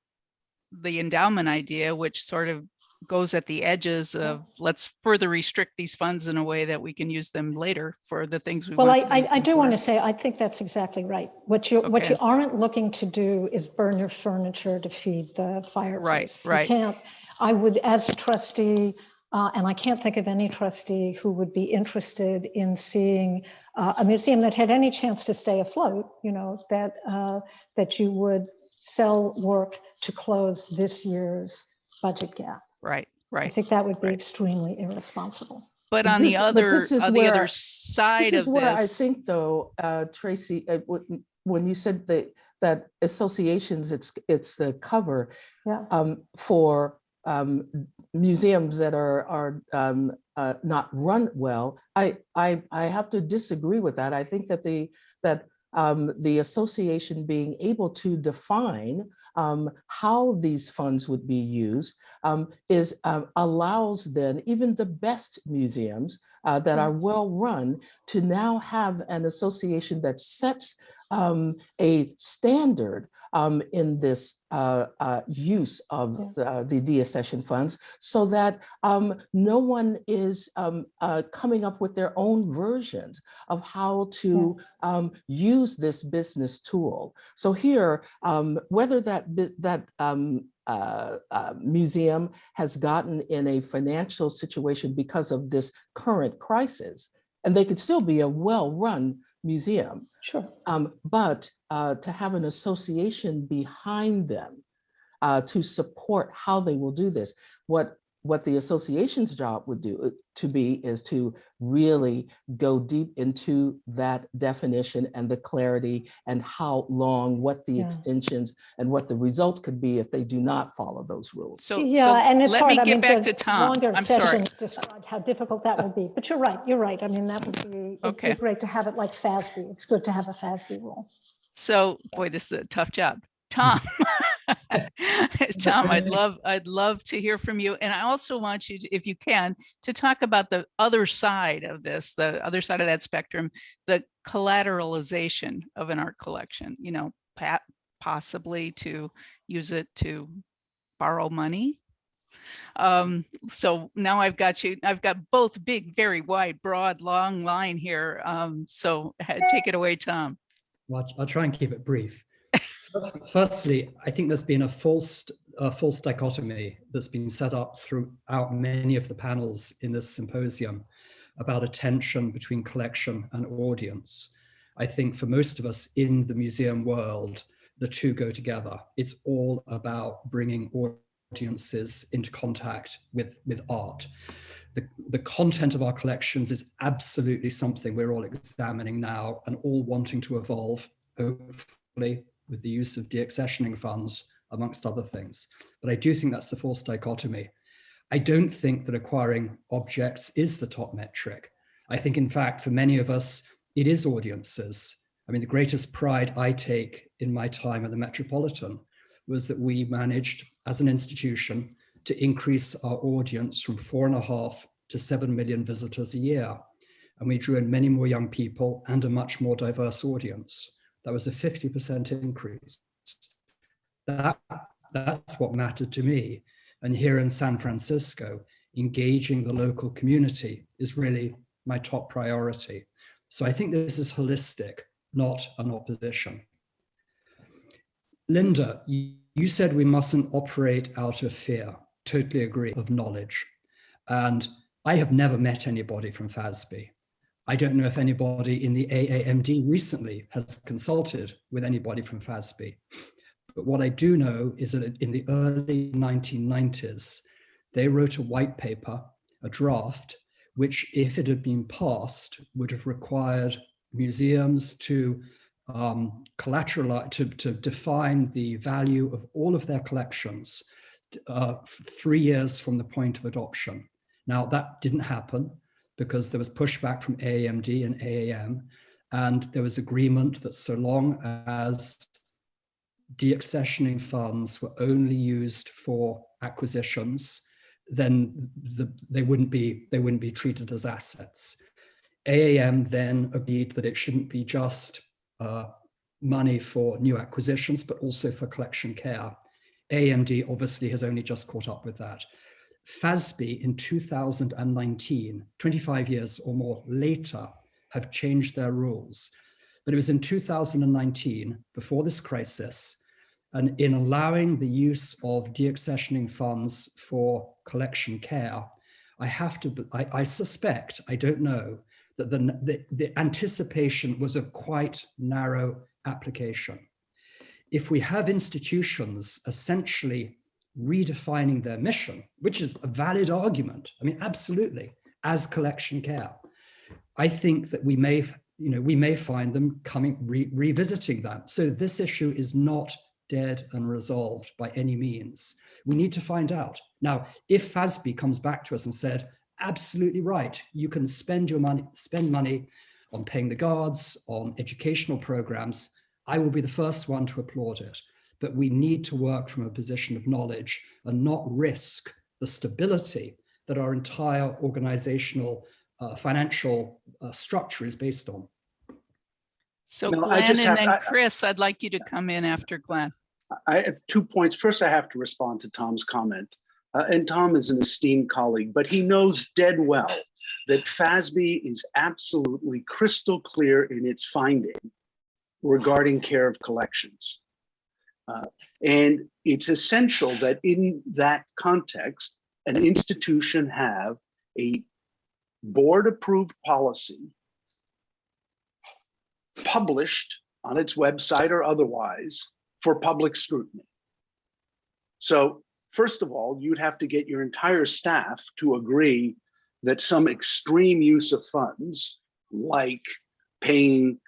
the endowment idea, which sort of goes at the edges of let's further restrict these funds in a way that we can use them later for the things we well, want. I do want to say, I think that's exactly right. What you aren't looking to do is burn your furniture to feed the fireplace. Right. You can't. I would, as a trustee, and I can't think of any trustee who would be interested in seeing a museum that had any chance to stay afloat, that you would sell work to close this year's budget gap. Right. I think that would be extremely irresponsible. But on the other side this is of where I this, think, though, Tracey, when you said that associations, it's the cover for museums that are not run well. I have to disagree with that. I think that the association being able to define how these funds would be used allows then even the best museums that are well run to now have an association that sets a standard in this use of the deaccession funds, so that no one is coming up with their own versions of how to use this business tool. So here, whether that museum has gotten in a financial situation because of this current crisis, and they could still be a well-run museum. Sure. But to have an association behind them to support how they will do this. What the association's job would do is to really go deep into that definition and the clarity and how long, what the extensions and what the result could be if they do not follow those rules. So and it's let hard. me get back to Tom. Longer I'm sorry. session described how difficult that will be. But you're right. I mean, that would be it'd be great to have it like FASB. It's good to have a FASB rule. So, boy, this is a tough job. Tom, Tom, I'd love to hear from you. And I also want you to, if you can, to talk about the other side of this, the other side of that spectrum, the collateralization of an art collection, possibly to use it to borrow money. So now I've got both big, very wide, broad, long line here. So take it away, Tom. Well, I'll try and keep it brief. Firstly, I think there's been a false dichotomy that's been set up throughout many of the panels in this symposium about a tension between collection and audience. I think for most of us in the museum world, the two go together. It's all about bringing audiences into contact with art. The content of our collections is absolutely something we're all examining now and all wanting to evolve, hopefully, with the use of deaccessioning funds, amongst other things. But I do think that's the false dichotomy. I don't think that acquiring objects is the top metric. I think, in fact, for many of us, it is audiences. I mean, the greatest pride I take in my time at the Metropolitan was that we managed, as an institution, to increase our audience from 4.5 to 7 million visitors a year. And we drew in many more young people and a much more diverse audience. That was a 50% increase. That's what mattered to me. And here in San Francisco, engaging the local community is really my top priority. So I think this is holistic, not an opposition. Linda, you said we mustn't operate out of fear. Totally agree, of knowledge. And I have never met anybody from FASB. I don't know if anybody in the AAMD recently has consulted with anybody from FASB. But what I do know is that in the early 1990s, they wrote a white paper, a draft, which if it had been passed, would have required museums to collateralize, to define the value of all of their collections 3 years from the point of adoption. Now, that didn't happen because there was pushback from AAMD and AAM, and there was agreement that so long as deaccessioning funds were only used for acquisitions, then they wouldn't be treated as assets. AAM then agreed that it shouldn't be just money for new acquisitions, but also for collection care. AMD obviously has only just caught up with that. FASB in 2019, 25 years or more later, have changed their rules. But it was in 2019, before this crisis, and in allowing the use of deaccessioning funds for collection care, I suspect, I don't know, that the anticipation was a quite narrow application. If we have institutions essentially redefining their mission, which is a valid argument, I mean, absolutely, as collection care, I think that we may find them revisiting that. So this issue is not dead and resolved by any means. We need to find out. Now, if FASB comes back to us and said, absolutely right, you can spend money on paying the guards, on educational programs, I will be the first one to applaud it. But we need to work from a position of knowledge and not risk the stability that our entire organizational financial structure is based on. So No, Glenn and then Chris, I'd like you to come in after Glenn. I have 2 points. First, I have to respond to Tom's comment. And Tom is an esteemed colleague, but he knows dead well that FASB is absolutely crystal clear in its finding regarding care of collections. And it's essential that in that context, an institution have a board-approved policy published on its website or otherwise for public scrutiny. So first of all, you'd have to get your entire staff to agree that some extreme use of funds, like paying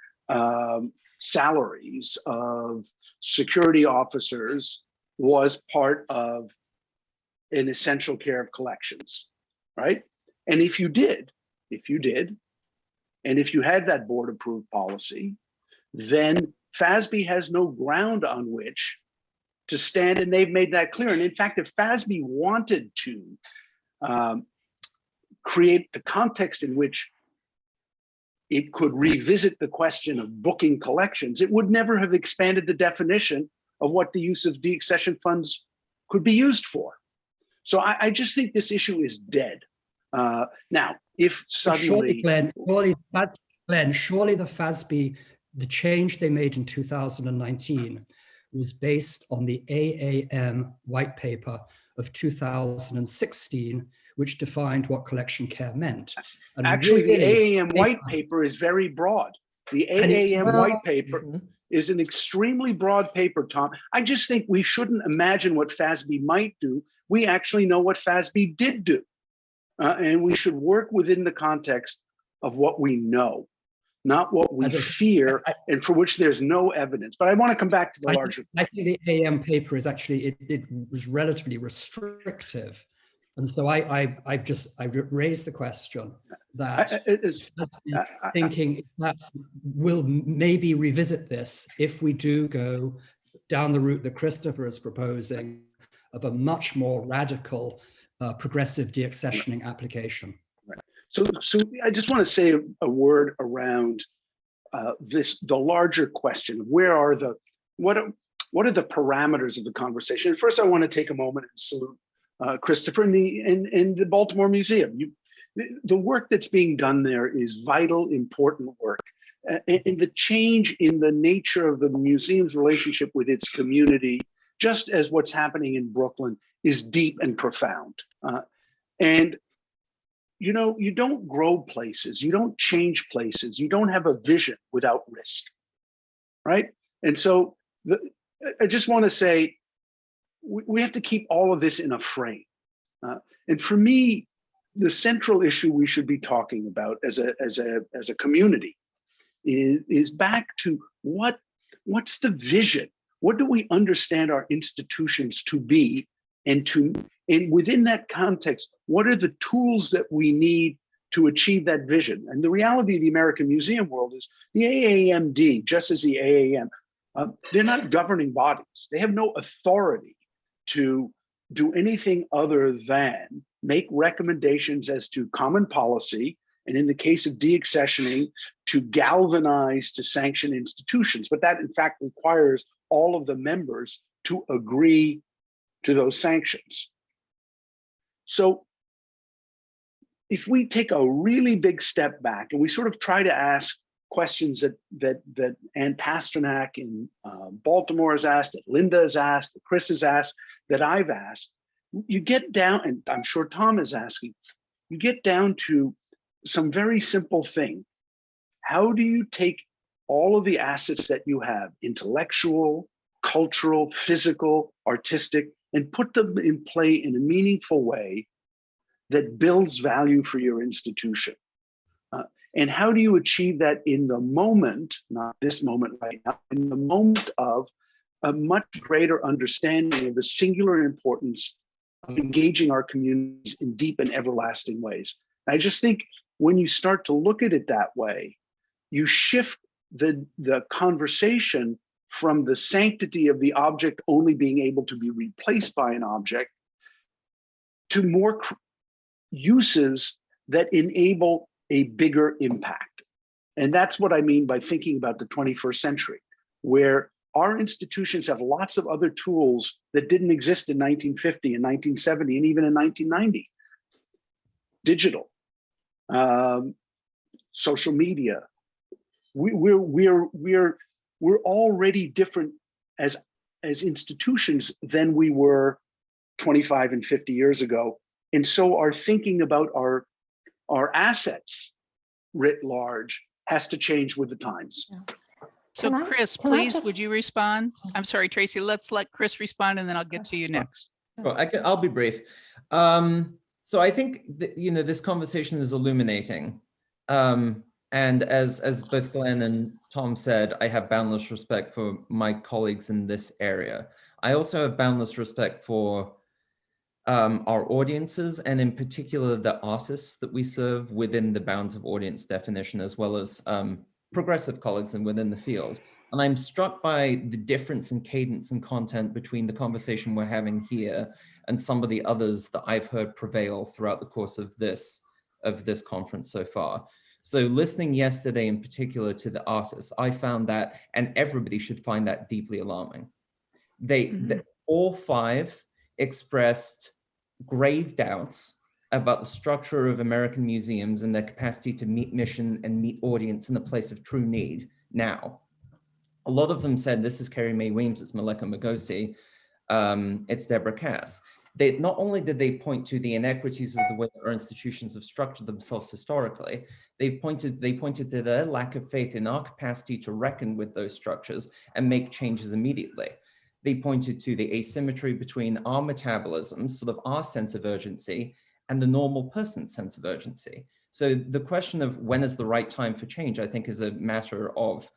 salaries of security officers, was part of an essential care of collections, right? And if you did, and if you had that board approved policy, then FASB has no ground on which to stand, and they've made that clear. And in fact, if FASB wanted to create the context in which it could revisit the question of booking collections, it would never have expanded the definition of what the use of deaccession funds could be used for. So I just think this issue is dead. Now, if suddenly— surely the FASB, the change they made in 2019 was based on the AAM white paper of 2016, which defined what collection care meant. And actually, really, the AAM white paper is very broad. The AAM white paper is an extremely broad paper, Tom. I just think we shouldn't imagine what FASB might do. We actually know what FASB did do. And we should work within the context of what we know, not what we fear and for which there's no evidence. But I want to come back to the larger— I think the AAM paper is actually, it was relatively restrictive. And so I raised the question that thinking perhaps we'll maybe revisit this if we do go down the route that Christopher is proposing of a much more radical progressive deaccessioning application. Right. So I just want to say a word around the larger question of what are the parameters of the conversation. And first, I want to take a moment and salute Christopher and the Baltimore Museum. The work that's being done there is vital, important work. And the change in the nature of the museum's relationship with its community, just as what's happening in Brooklyn, is deep and profound. And you know, you don't grow places, you don't change places, you don't have a vision without risk, right? And so I just want to say, we have to keep all of this in a frame. And for me, the central issue we should be talking about as a community is back to what's the vision? What do we understand our institutions to be? And within that context, what are the tools that we need to achieve that vision? And the reality of the American museum world is the AAMD, just as the AAM, they're not governing bodies. They have no authority to do anything other than make recommendations as to common policy, and in the case of deaccessioning, to galvanize to sanction institutions. But that in fact requires all of the members to agree to those sanctions. So if we take a really big step back and we sort of try to ask questions that Ann Pasternak in Baltimore has asked, that Linda has asked, that Chris has asked, that I've asked, you get down, and I'm sure Tom is asking, you get down to some very simple thing. How do you take all of the assets that you have, intellectual, cultural, physical, artistic, and put them in play in a meaningful way that builds value for your institution? And how do you achieve that in the moment, not this moment right now, in the moment of a much greater understanding of the singular importance of engaging our communities in deep and everlasting ways? I just think when you start to look at it that way, you shift the conversation from the sanctity of the object only being able to be replaced by an object to more uses that enable a bigger impact. And that's what I mean by thinking about the 21st century, where our institutions have lots of other tools that didn't exist in 1950 and 1970 and even in 1990. Digital, social media. We're already different as institutions than we were 25 and 50 years ago. And so our thinking about our assets writ large has to change with the times. Yeah. So Chris, please, would you respond? I'm sorry, Tracey, let's let Chris respond and then I'll get to you next. Well, I'll be brief. So I think that, this conversation is illuminating. And as both Glenn and Tom said, I have boundless respect for my colleagues in this area. I also have boundless respect for our audiences, and in particular the artists that we serve within the bounds of audience definition, as well as progressive colleagues and within the field. And I'm struck by the difference in cadence and content between the conversation we're having here and some of the others that I've heard prevail throughout the course of this conference so far. So listening yesterday in particular to the artists, I found that, and everybody should find that deeply alarming. They all five expressed grave doubts about the structure of American museums and their capacity to meet mission and meet audience in the place of true need now. A lot of them said, this is Carrie Mae Weems, it's Maleka Ngozi, it's Deborah Cass. Not only did they point to the inequities of the way that our institutions have structured themselves historically, they pointed to their lack of faith in our capacity to reckon with those structures and make changes immediately. They pointed to the asymmetry between our metabolism, sort of our sense of urgency, and the normal person's sense of urgency. So the question of when is the right time for change, I think, is a matter of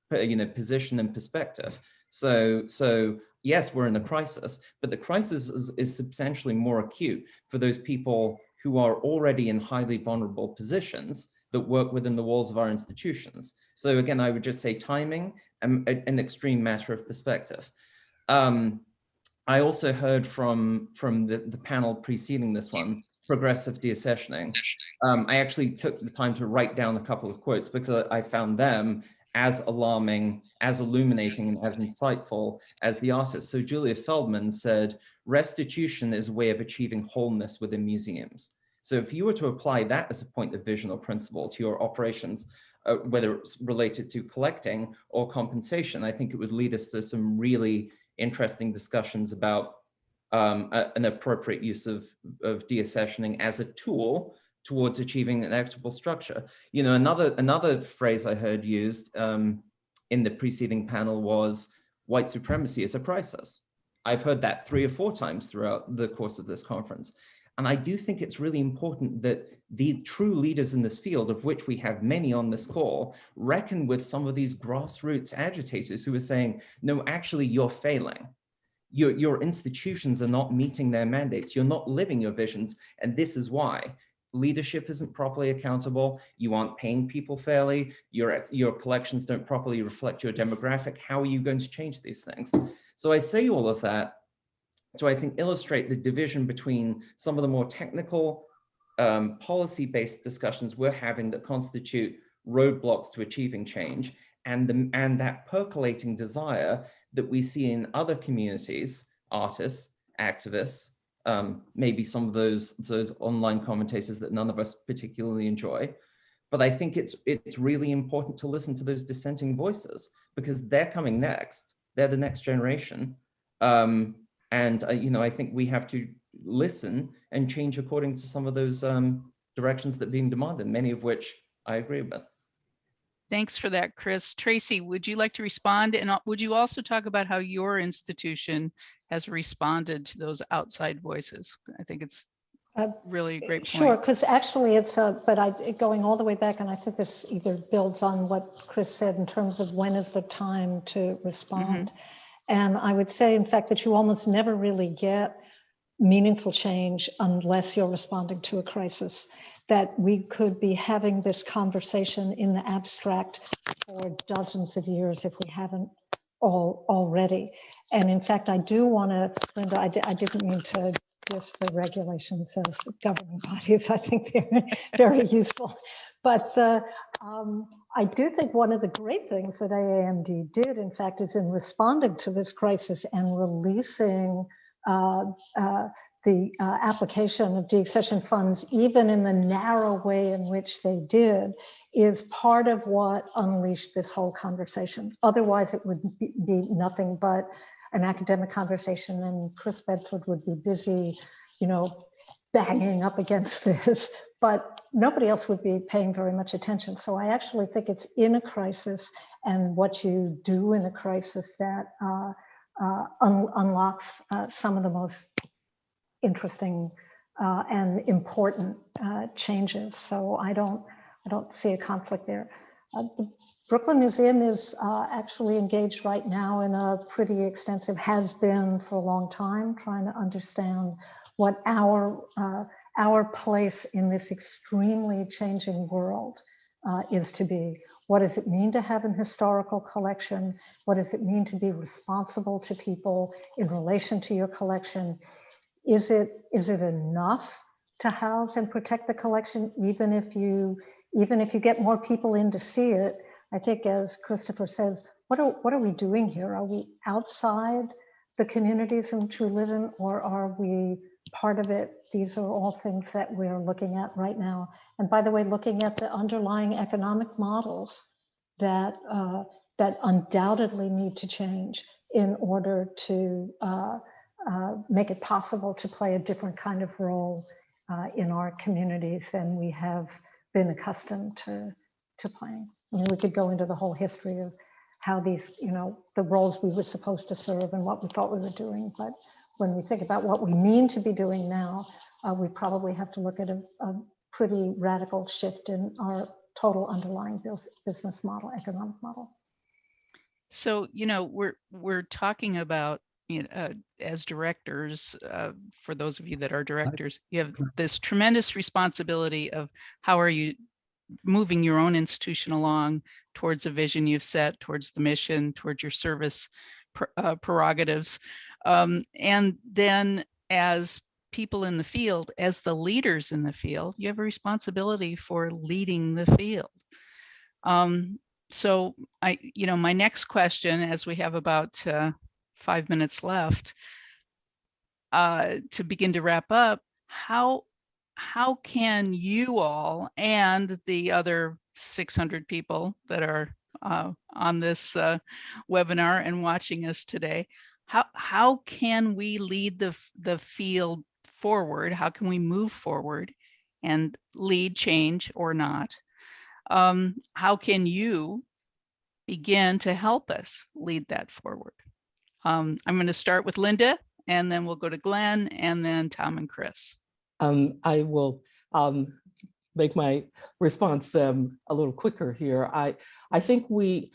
position and perspective. So yes, we're in a crisis, but the crisis is substantially more acute for those people who are already in highly vulnerable positions that work within the walls of our institutions. So again, I would just say timing and an extreme matter of perspective. I also heard from the panel preceding this one, progressive deaccessioning. I actually took the time to write down a couple of quotes because I found them as alarming, as illuminating, and as insightful as the artists. So Julia Feldman said, restitution is a way of achieving wholeness within museums. So if you were to apply that as a point of vision or principle to your operations, whether it's related to collecting or compensation, I think it would lead us to some really interesting discussions about an appropriate use of deaccessioning as a tool towards achieving an equitable structure. Another phrase I heard used in the preceding panel was white supremacy is a crisis. I've heard that 3 or 4 times throughout the course of this conference. And I do think it's really important that the true leaders in this field, of which we have many on this call, reckon with some of these grassroots agitators who are saying, no, actually, you're failing. Your institutions are not meeting their mandates. You're not living your visions. And this is why. Leadership isn't properly accountable. You aren't paying people fairly. Your collections don't properly reflect your demographic. How are you going to change these things? So I say all of that to, I think, illustrate the division between some of the more technical policy-based discussions we're having that constitute roadblocks to achieving change, and that percolating desire that we see in other communities, artists, activists, maybe some of those online commentators that none of us particularly enjoy. But I think it's really important to listen to those dissenting voices, because they're coming next. They're the next generation. I think we have to listen and change according to some of those directions that are being demanded, many of which I agree with. Thanks for that, Chris. Tracey, would you like to respond? And would you also talk about how your institution has responded to those outside voices? I think it's really a great point. Sure, because actually it's going all the way back, and I think this either builds on what Chris said in terms of when is the time to respond. And I would say, in fact, that you almost never really get meaningful change unless you're responding to a crisis. That we could be having this conversation in the abstract for dozens of years if we haven't already. And in fact, I do want to, Linda, I didn't mean to diss the regulations of governing bodies. I think they're very useful. But I do think one of the great things that AAMD did, in fact, is in responding to this crisis and releasing the application of deaccession funds, even in the narrow way in which they did, is part of what unleashed this whole conversation. Otherwise, it would be nothing but an academic conversation, and Chris Bedford would be busy, banging up against this, but nobody else would be paying very much attention. So I actually think it's in a crisis and what you do in a crisis that unlocks some of the most interesting and important changes. So I don't see a conflict there. The Brooklyn Museum is actually engaged right now in a pretty extensive, has been for a long time, trying to understand what our place in this extremely changing world is to be. What does it mean to have an historical collection? What does it mean to be responsible to people in relation to your collection? Is it enough to house and protect the collection, even if you get more people in to see it? I think, as Christopher says, what are we doing here? Are we outside the communities in which we live in, or are we part of it? These are all things that we're looking at right now. And by the way, looking at the underlying economic models that undoubtedly need to change in order to make it possible to play a different kind of role in our communities than we have been accustomed to playing. I mean, we could go into the whole history of how these, the roles we were supposed to serve and what we thought we were doing. But when we think about what we mean to be doing now, we probably have to look at a pretty radical shift in our total underlying business model, economic model. So, we're talking about, as directors, for those of you that are directors, you have this tremendous responsibility of how are you moving your own institution along towards a vision you've set, towards the mission, towards your service prerogatives. And then as people in the field, as the leaders in the field, you have a responsibility for leading the field. So my next question, as we have about 5 minutes left, to begin to wrap up, how can you all and the other 600 people that are on this webinar and watching us today, how can we lead the field forward? How can we move forward and lead change or not? How can you begin to help us lead that forward? I'm going to start with Linda, and then we'll go to Glenn, and then Tom and Chris. I will make my response a little quicker here. I think we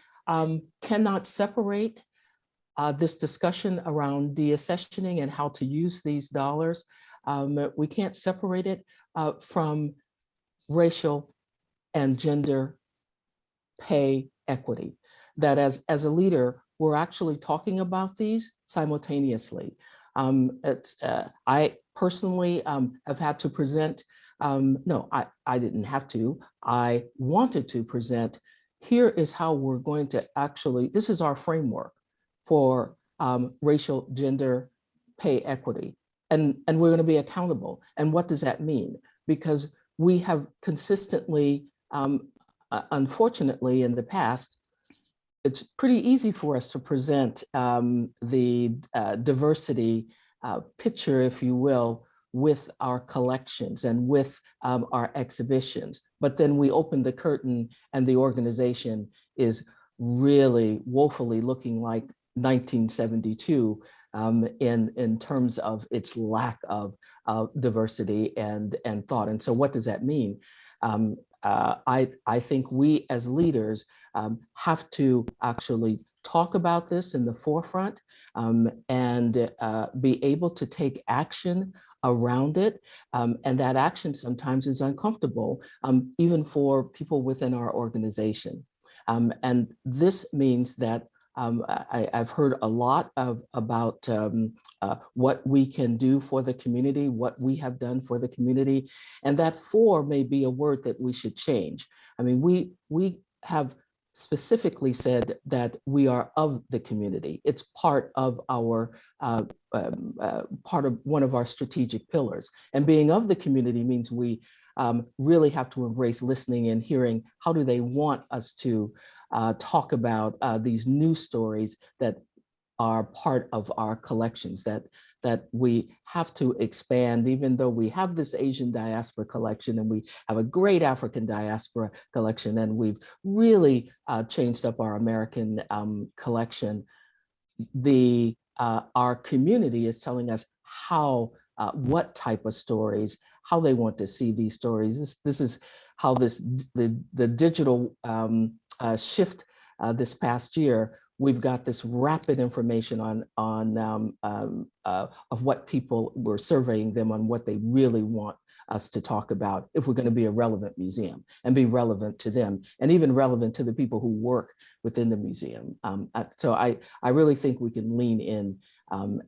cannot separate this discussion around deaccessioning and how to use these dollars. We can't separate it from racial and gender pay equity. That as a leader, we're actually talking about these simultaneously. I personally have had to present, no, I didn't have to, I wanted to present, here is how we're going to actually, this is our framework for racial gender pay equity. And we're going to be accountable. And what does that mean? Because we have consistently, unfortunately, in the past, it's pretty easy for us to present the diversity picture, if you will, with our collections and with our exhibitions. But then we open the curtain and the organization is really woefully looking like 1972 in terms of its lack of diversity and thought. And so what does that mean? I think we as leaders have to actually talk about this in the forefront and be able to take action around it. And that action sometimes is uncomfortable, even for people within our organization. And this means that I've heard a lot about what we can do for the community, what we have done for the community, and that "for" may be a word that we should change. I mean, we have specifically said that we are of the community. It's part of our part of one of our strategic pillars. And being of the community means we really have to embrace listening and hearing. How do they want us to talk about these new stories that are part of our collections, that we have to expand, even though we have this Asian diaspora collection and we have a great African diaspora collection, and we've really changed up our American collection. Our community is telling us how, what type of stories, how they want to see these stories. This is how the digital shift this past year. We've got this rapid information of what people, we're surveying them on what they really want us to talk about if we're going to be a relevant museum and be relevant to them and even relevant to the people who work within the museum. So I really think we can lean in,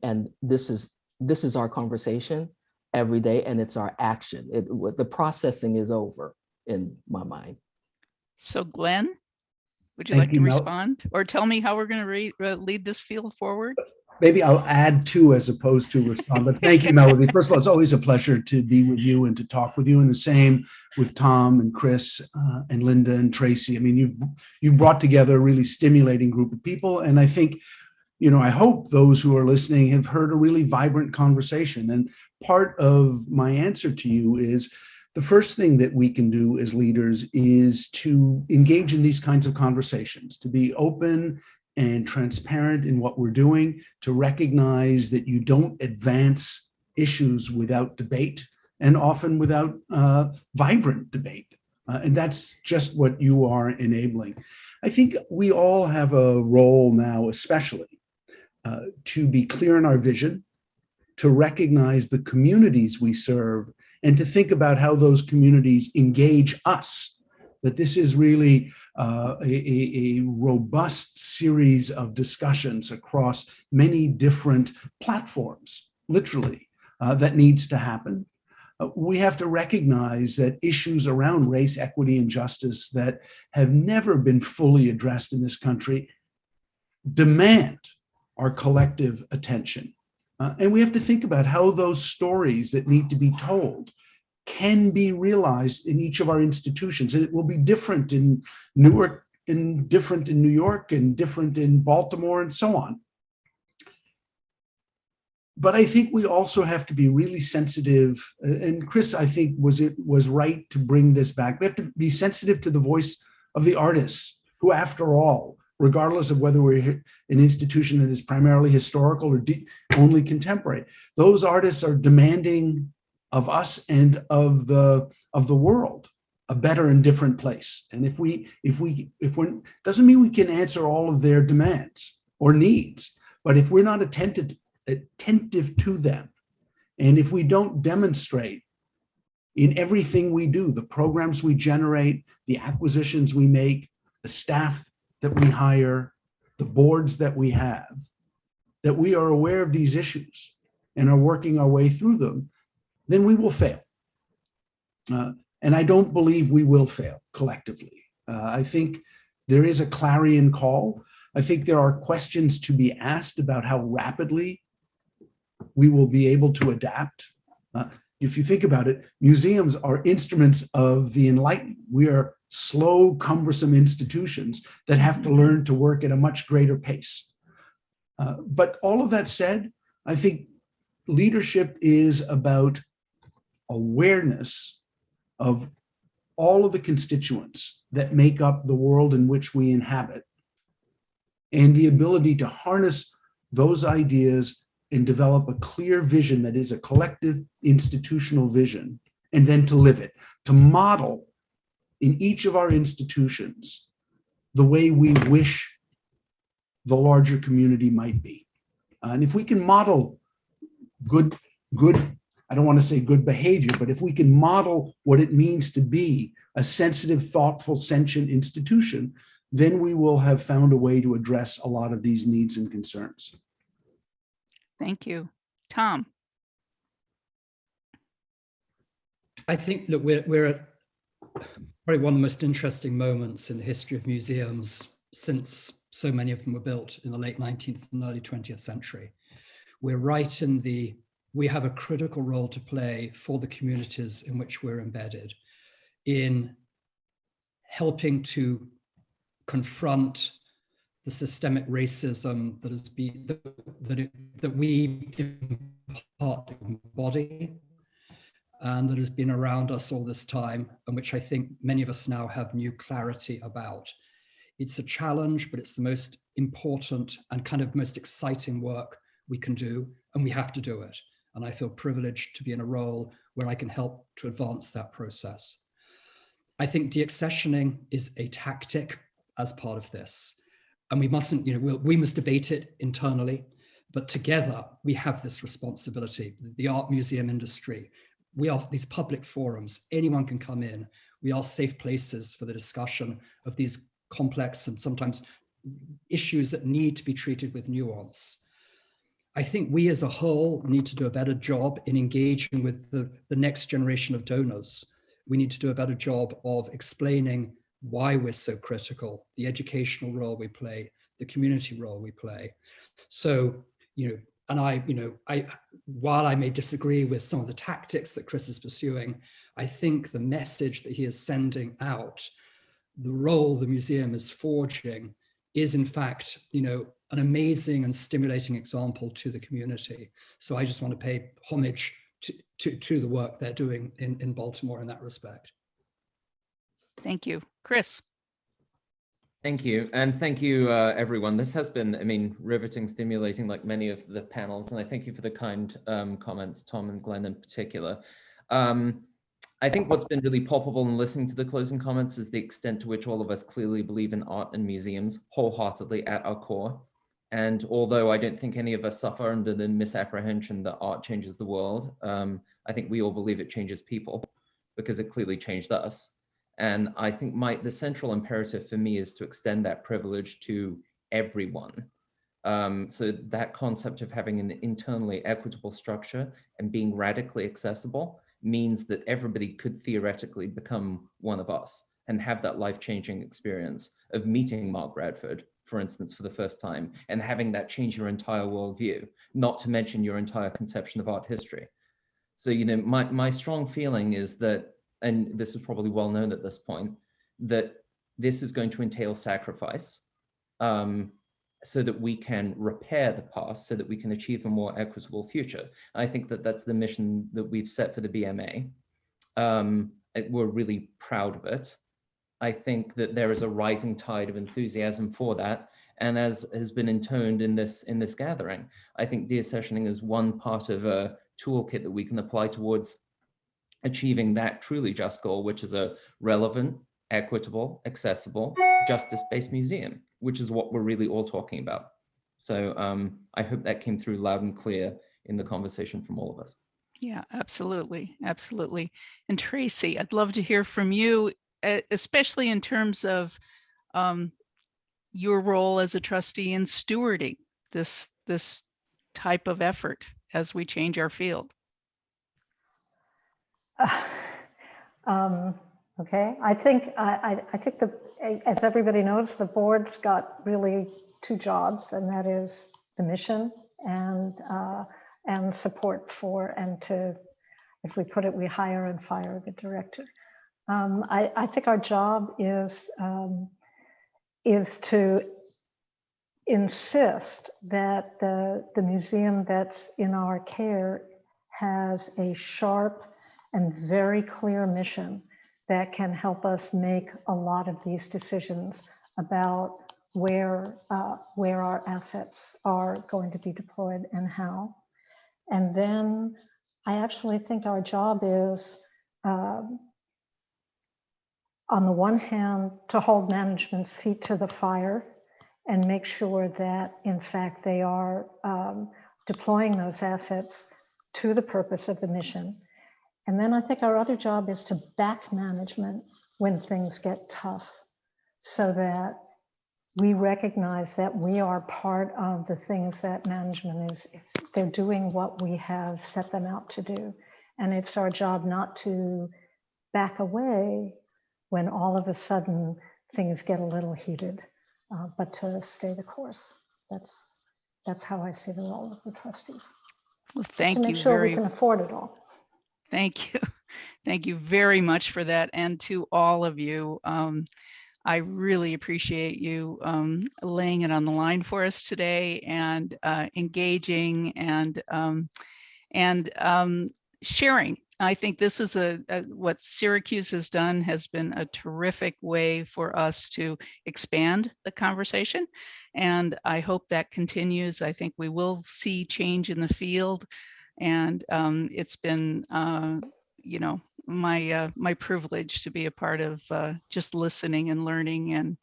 and this is our conversation every day, and it's our action. The processing is over in my mind. So Glenn, would you Thank like you, to Mel. respond or tell me how we're going to lead this field forward? Maybe I'll add to as opposed to respond, but thank you, Melody. First of all, it's always a pleasure to be with you and to talk with you, and the same with Tom and Chris and Linda and Tracey. I mean, you've brought together a really stimulating group of people, and I think, you know, I hope those who are listening have heard a really vibrant conversation. And part of my answer to you is the first thing that we can do as leaders is to engage in these kinds of conversations, to be open and transparent in what we're doing, to recognize that you don't advance issues without debate and often without vibrant debate. And that's just what you are enabling. I think we all have a role now, especially to be clear in our vision, to recognize the communities we serve, and to think about how those communities engage us, that this is really a robust series of discussions across many different platforms, literally, that needs to happen. We have to recognize that issues around race, equity, and justice that have never been fully addressed in this country demand our collective attention. And we have to think about how those stories that need to be told can be realized in each of our institutions. And it will be different in Newark, and different in New York, and different in Baltimore, and so on. But I think we also have to be really sensitive, and Chris, I think, was right to bring this back. We have to be sensitive to the voice of the artists, who, after all, regardless of whether we're an institution that is primarily historical or only contemporary, those artists are demanding of us and of the world a better and different place. And if we doesn't mean we can answer all of their demands or needs, but if we're not attentive to them, and if we don't demonstrate in everything we do, the programs we generate, the acquisitions we make, the staff that we hire, the boards that we have, that we are aware of these issues, and are working our way through them, then we will fail. And I don't believe we will fail collectively. I think there is a clarion call. I think there are questions to be asked about how rapidly we will be able to adapt. If you think about it, museums are instruments of the Enlightenment. We are slow, cumbersome institutions that have to learn to work at a much greater pace. But all of that said, I think leadership is about awareness of all of the constituents that make up the world in which we inhabit, and the ability to harness those ideas and develop a clear vision that is a collective institutional vision, and then to live it, to model in each of our institutions the way we wish the larger community might be. And if we can model good, I don't want to say good behavior, but if we can model what it means to be a sensitive, thoughtful, sentient institution, then we will have found a way to address a lot of these needs and concerns. Thank you. Tom. I think, look, we're at probably one of the most interesting moments in the history of museums since so many of them were built in the late 19th and early 20th century. We're right in we have a critical role to play for the communities in which we're embedded in helping to confront the systemic racism that we in part embody and that has been around us all this time, and which I think many of us now have new clarity about. It's a challenge, but it's the most important and kind of most exciting work we can do, and we have to do it. And I feel privileged to be in a role where I can help to advance that process. I think deaccessioning is a tactic as part of this. And we mustn't, we must debate it internally, but together we have this responsibility. The art museum industry, we are these public forums, anyone can come in. We are safe places for the discussion of these complex and sometimes issues that need to be treated with nuance. I think we as a whole need to do a better job in engaging with the next generation of donors. We need to do a better job of explaining why we're so critical, the educational role we play, the community role we play. So, while I may disagree with some of the tactics that Chris is pursuing, I think the message that he is sending out, the role the museum is forging, is in fact, an amazing and stimulating example to the community. So I just want to pay homage to the work they're doing in Baltimore in that respect. Thank you. Chris. Thank you. And thank you, everyone. This has been, riveting, stimulating, like many of the panels. And I thank you for the kind comments, Tom and Glenn in particular. I think what's been really palpable in listening to the closing comments is the extent to which all of us clearly believe in art and museums wholeheartedly at our core. And although I don't think any of us suffer under the misapprehension that art changes the world, I think we all believe it changes people because it clearly changed us. And I think the central imperative for me is to extend that privilege to everyone. So that concept of having an internally equitable structure and being radically accessible means that everybody could theoretically become one of us and have that life-changing experience of meeting Mark Bradford, for instance, for the first time, and having that change your entire worldview, not to mention your entire conception of art history. So, my strong feeling is that, and this is probably well known at this point, that this is going to entail sacrifice so that we can repair the past, so that we can achieve a more equitable future. I think that that's the mission that we've set for the BMA. We're really proud of it. I think that there is a rising tide of enthusiasm for that. And as has been intoned in this gathering, I think deaccessioning is one part of a toolkit that we can apply towards achieving that truly just goal, which is a relevant, equitable, accessible, justice-based museum, which is what we're really all talking about. So I hope that came through loud and clear in the conversation from all of us. Yeah, absolutely. Absolutely. And Tracey, I'd love to hear from you, especially in terms of your role as a trustee in stewarding this type of effort as we change our field? Okay, I think as everybody knows, the board's got really two jobs, and that is the mission and support for, and to, if we put it, we hire and fire the director. I think our job is to insist that the museum that's in our care has a sharp and very clear mission that can help us make a lot of these decisions about where our assets are going to be deployed and how. And then I actually think our job is, on the one hand, to hold management's feet to the fire and make sure that, in fact, they are deploying those assets to the purpose of the mission. And then I think our other job is to back management when things get tough, so that we recognize that we are part of the things that management is. They're doing what we have set them out to do. And it's our job not to back away when all of a sudden things get a little heated, but to stay the course. That's how I see the role of the trustees. Well, thank you. To make sure we can afford it all. Thank you. Thank you very much for that. And to all of you, I really appreciate you laying it on the line for us today and engaging and sharing. I think this is what Syracuse has done has been a terrific way for us to expand the conversation. And I hope that continues. I think we will see change in the field. And it's been, you know, my privilege to be a part of just listening and learning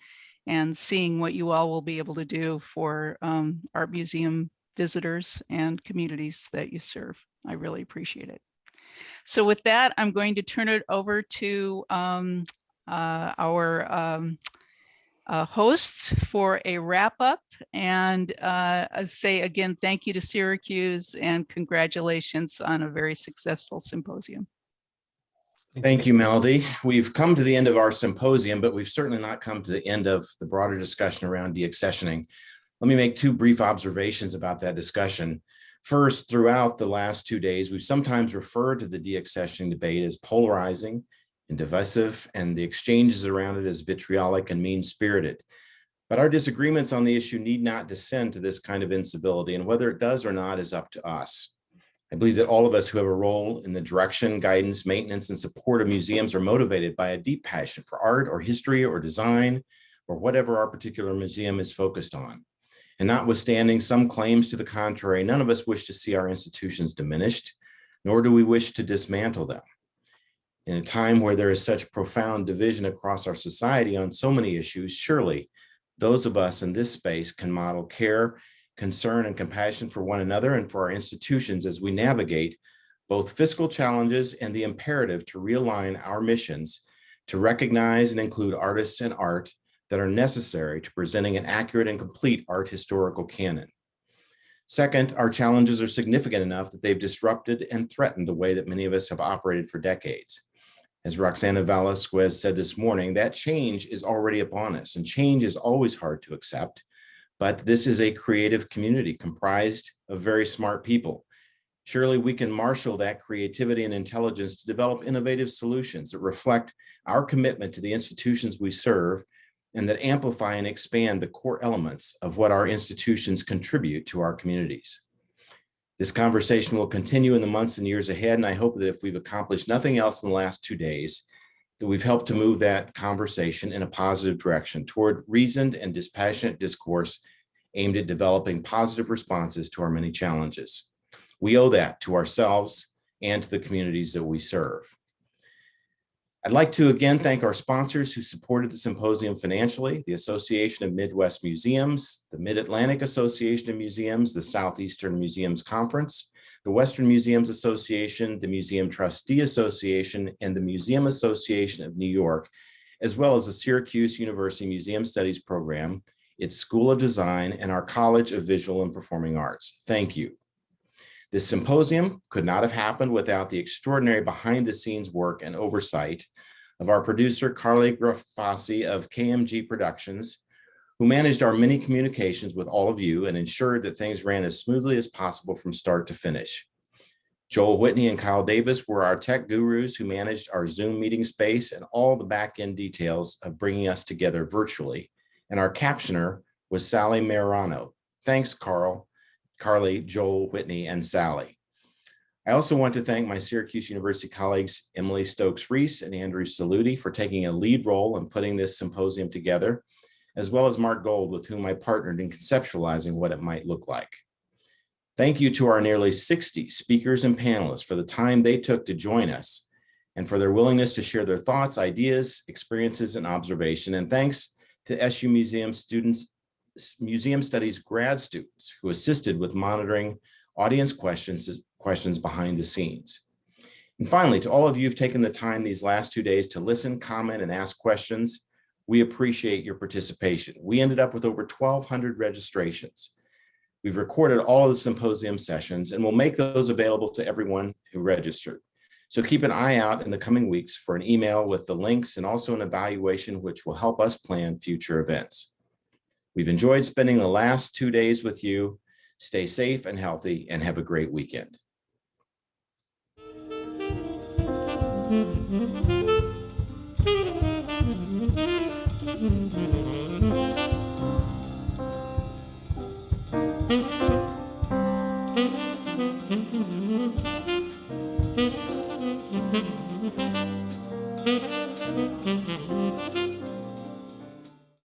and seeing what you all will be able to do for art museum visitors and communities that you serve. I really appreciate it. So with that, I'm going to turn it over to our hosts for a wrap up, and say again, thank you to Syracuse and congratulations on a very successful symposium. Thank you, Melody. We've come to the end of our symposium, but we've certainly not come to the end of the broader discussion around deaccessioning. Let me make two brief observations about that discussion. First, throughout the last 2 days, we've sometimes referred to the deaccessioning debate as polarizing and divisive, and the exchanges around it as vitriolic and mean-spirited. But our disagreements on the issue need not descend to this kind of incivility, and whether it does or not is up to us. I believe that all of us who have a role in the direction, guidance, maintenance, and support of museums are motivated by a deep passion for art or history or design or whatever our particular museum is focused on. And notwithstanding some claims to the contrary, none of us wish to see our institutions diminished, nor do we wish to dismantle them. In a time where there is such profound division across our society on so many issues, surely those of us in this space can model care, concern, and compassion for one another and for our institutions as we navigate both fiscal challenges and the imperative to realign our missions to recognize and include artists and art that are necessary to presenting an accurate and complete art historical canon. Second, our challenges are significant enough that they've disrupted and threatened the way that many of us have operated for decades. As Roxana Velasquez said this morning, that change is already upon us, and change is always hard to accept. But this is a creative community comprised of very smart people. Surely we can marshal that creativity and intelligence to develop innovative solutions that reflect our commitment to the institutions we serve and that amplify and expand the core elements of what our institutions contribute to our communities. This conversation will continue in the months and years ahead, and I hope that if we've accomplished nothing else in the last 2 days, that we've helped to move that conversation in a positive direction toward reasoned and dispassionate discourse aimed at developing positive responses to our many challenges. We owe that to ourselves and to the communities that we serve. I'd like to again thank our sponsors who supported the symposium financially: the Association of Midwest Museums, the Mid-Atlantic Association of Museums, the Southeastern Museums Conference, the Western Museums Association, the Museum Trustee Association, and the Museum Association of New York, as well as the Syracuse University Museum Studies Program, its School of Design, and our College of Visual and Performing Arts. Thank you. This symposium could not have happened without the extraordinary behind-the-scenes work and oversight of our producer, Carly Grafasi of KMG Productions, who managed our many communications with all of you and ensured that things ran as smoothly as possible from start to finish. Joel Whitney and Kyle Davis were our tech gurus who managed our Zoom meeting space and all the back-end details of bringing us together virtually. And our captioner was Sally Marano. Thanks, Carly, Joel, Whitney, and Sally. I also want to thank my Syracuse University colleagues, Emily Stokes-Riese and Andrew Saluti, for taking a lead role in putting this symposium together, as well as Mark Gold, with whom I partnered in conceptualizing what it might look like. Thank you to our nearly 60 speakers and panelists for the time they took to join us and for their willingness to share their thoughts, ideas, experiences, and observation. And thanks to SU Museum Studies grad students who assisted with monitoring audience questions behind the scenes. And finally, to all of you who've taken the time these last 2 days to listen, comment, and ask questions, we appreciate your participation. We ended up with over 1,200 registrations. We've recorded all of the symposium sessions and we'll make those available to everyone who registered. So keep an eye out in the coming weeks for an email with the links and also an evaluation which will help us plan future events. We've enjoyed spending the last 2 days with you. Stay safe and healthy and have a great weekend. Thank you.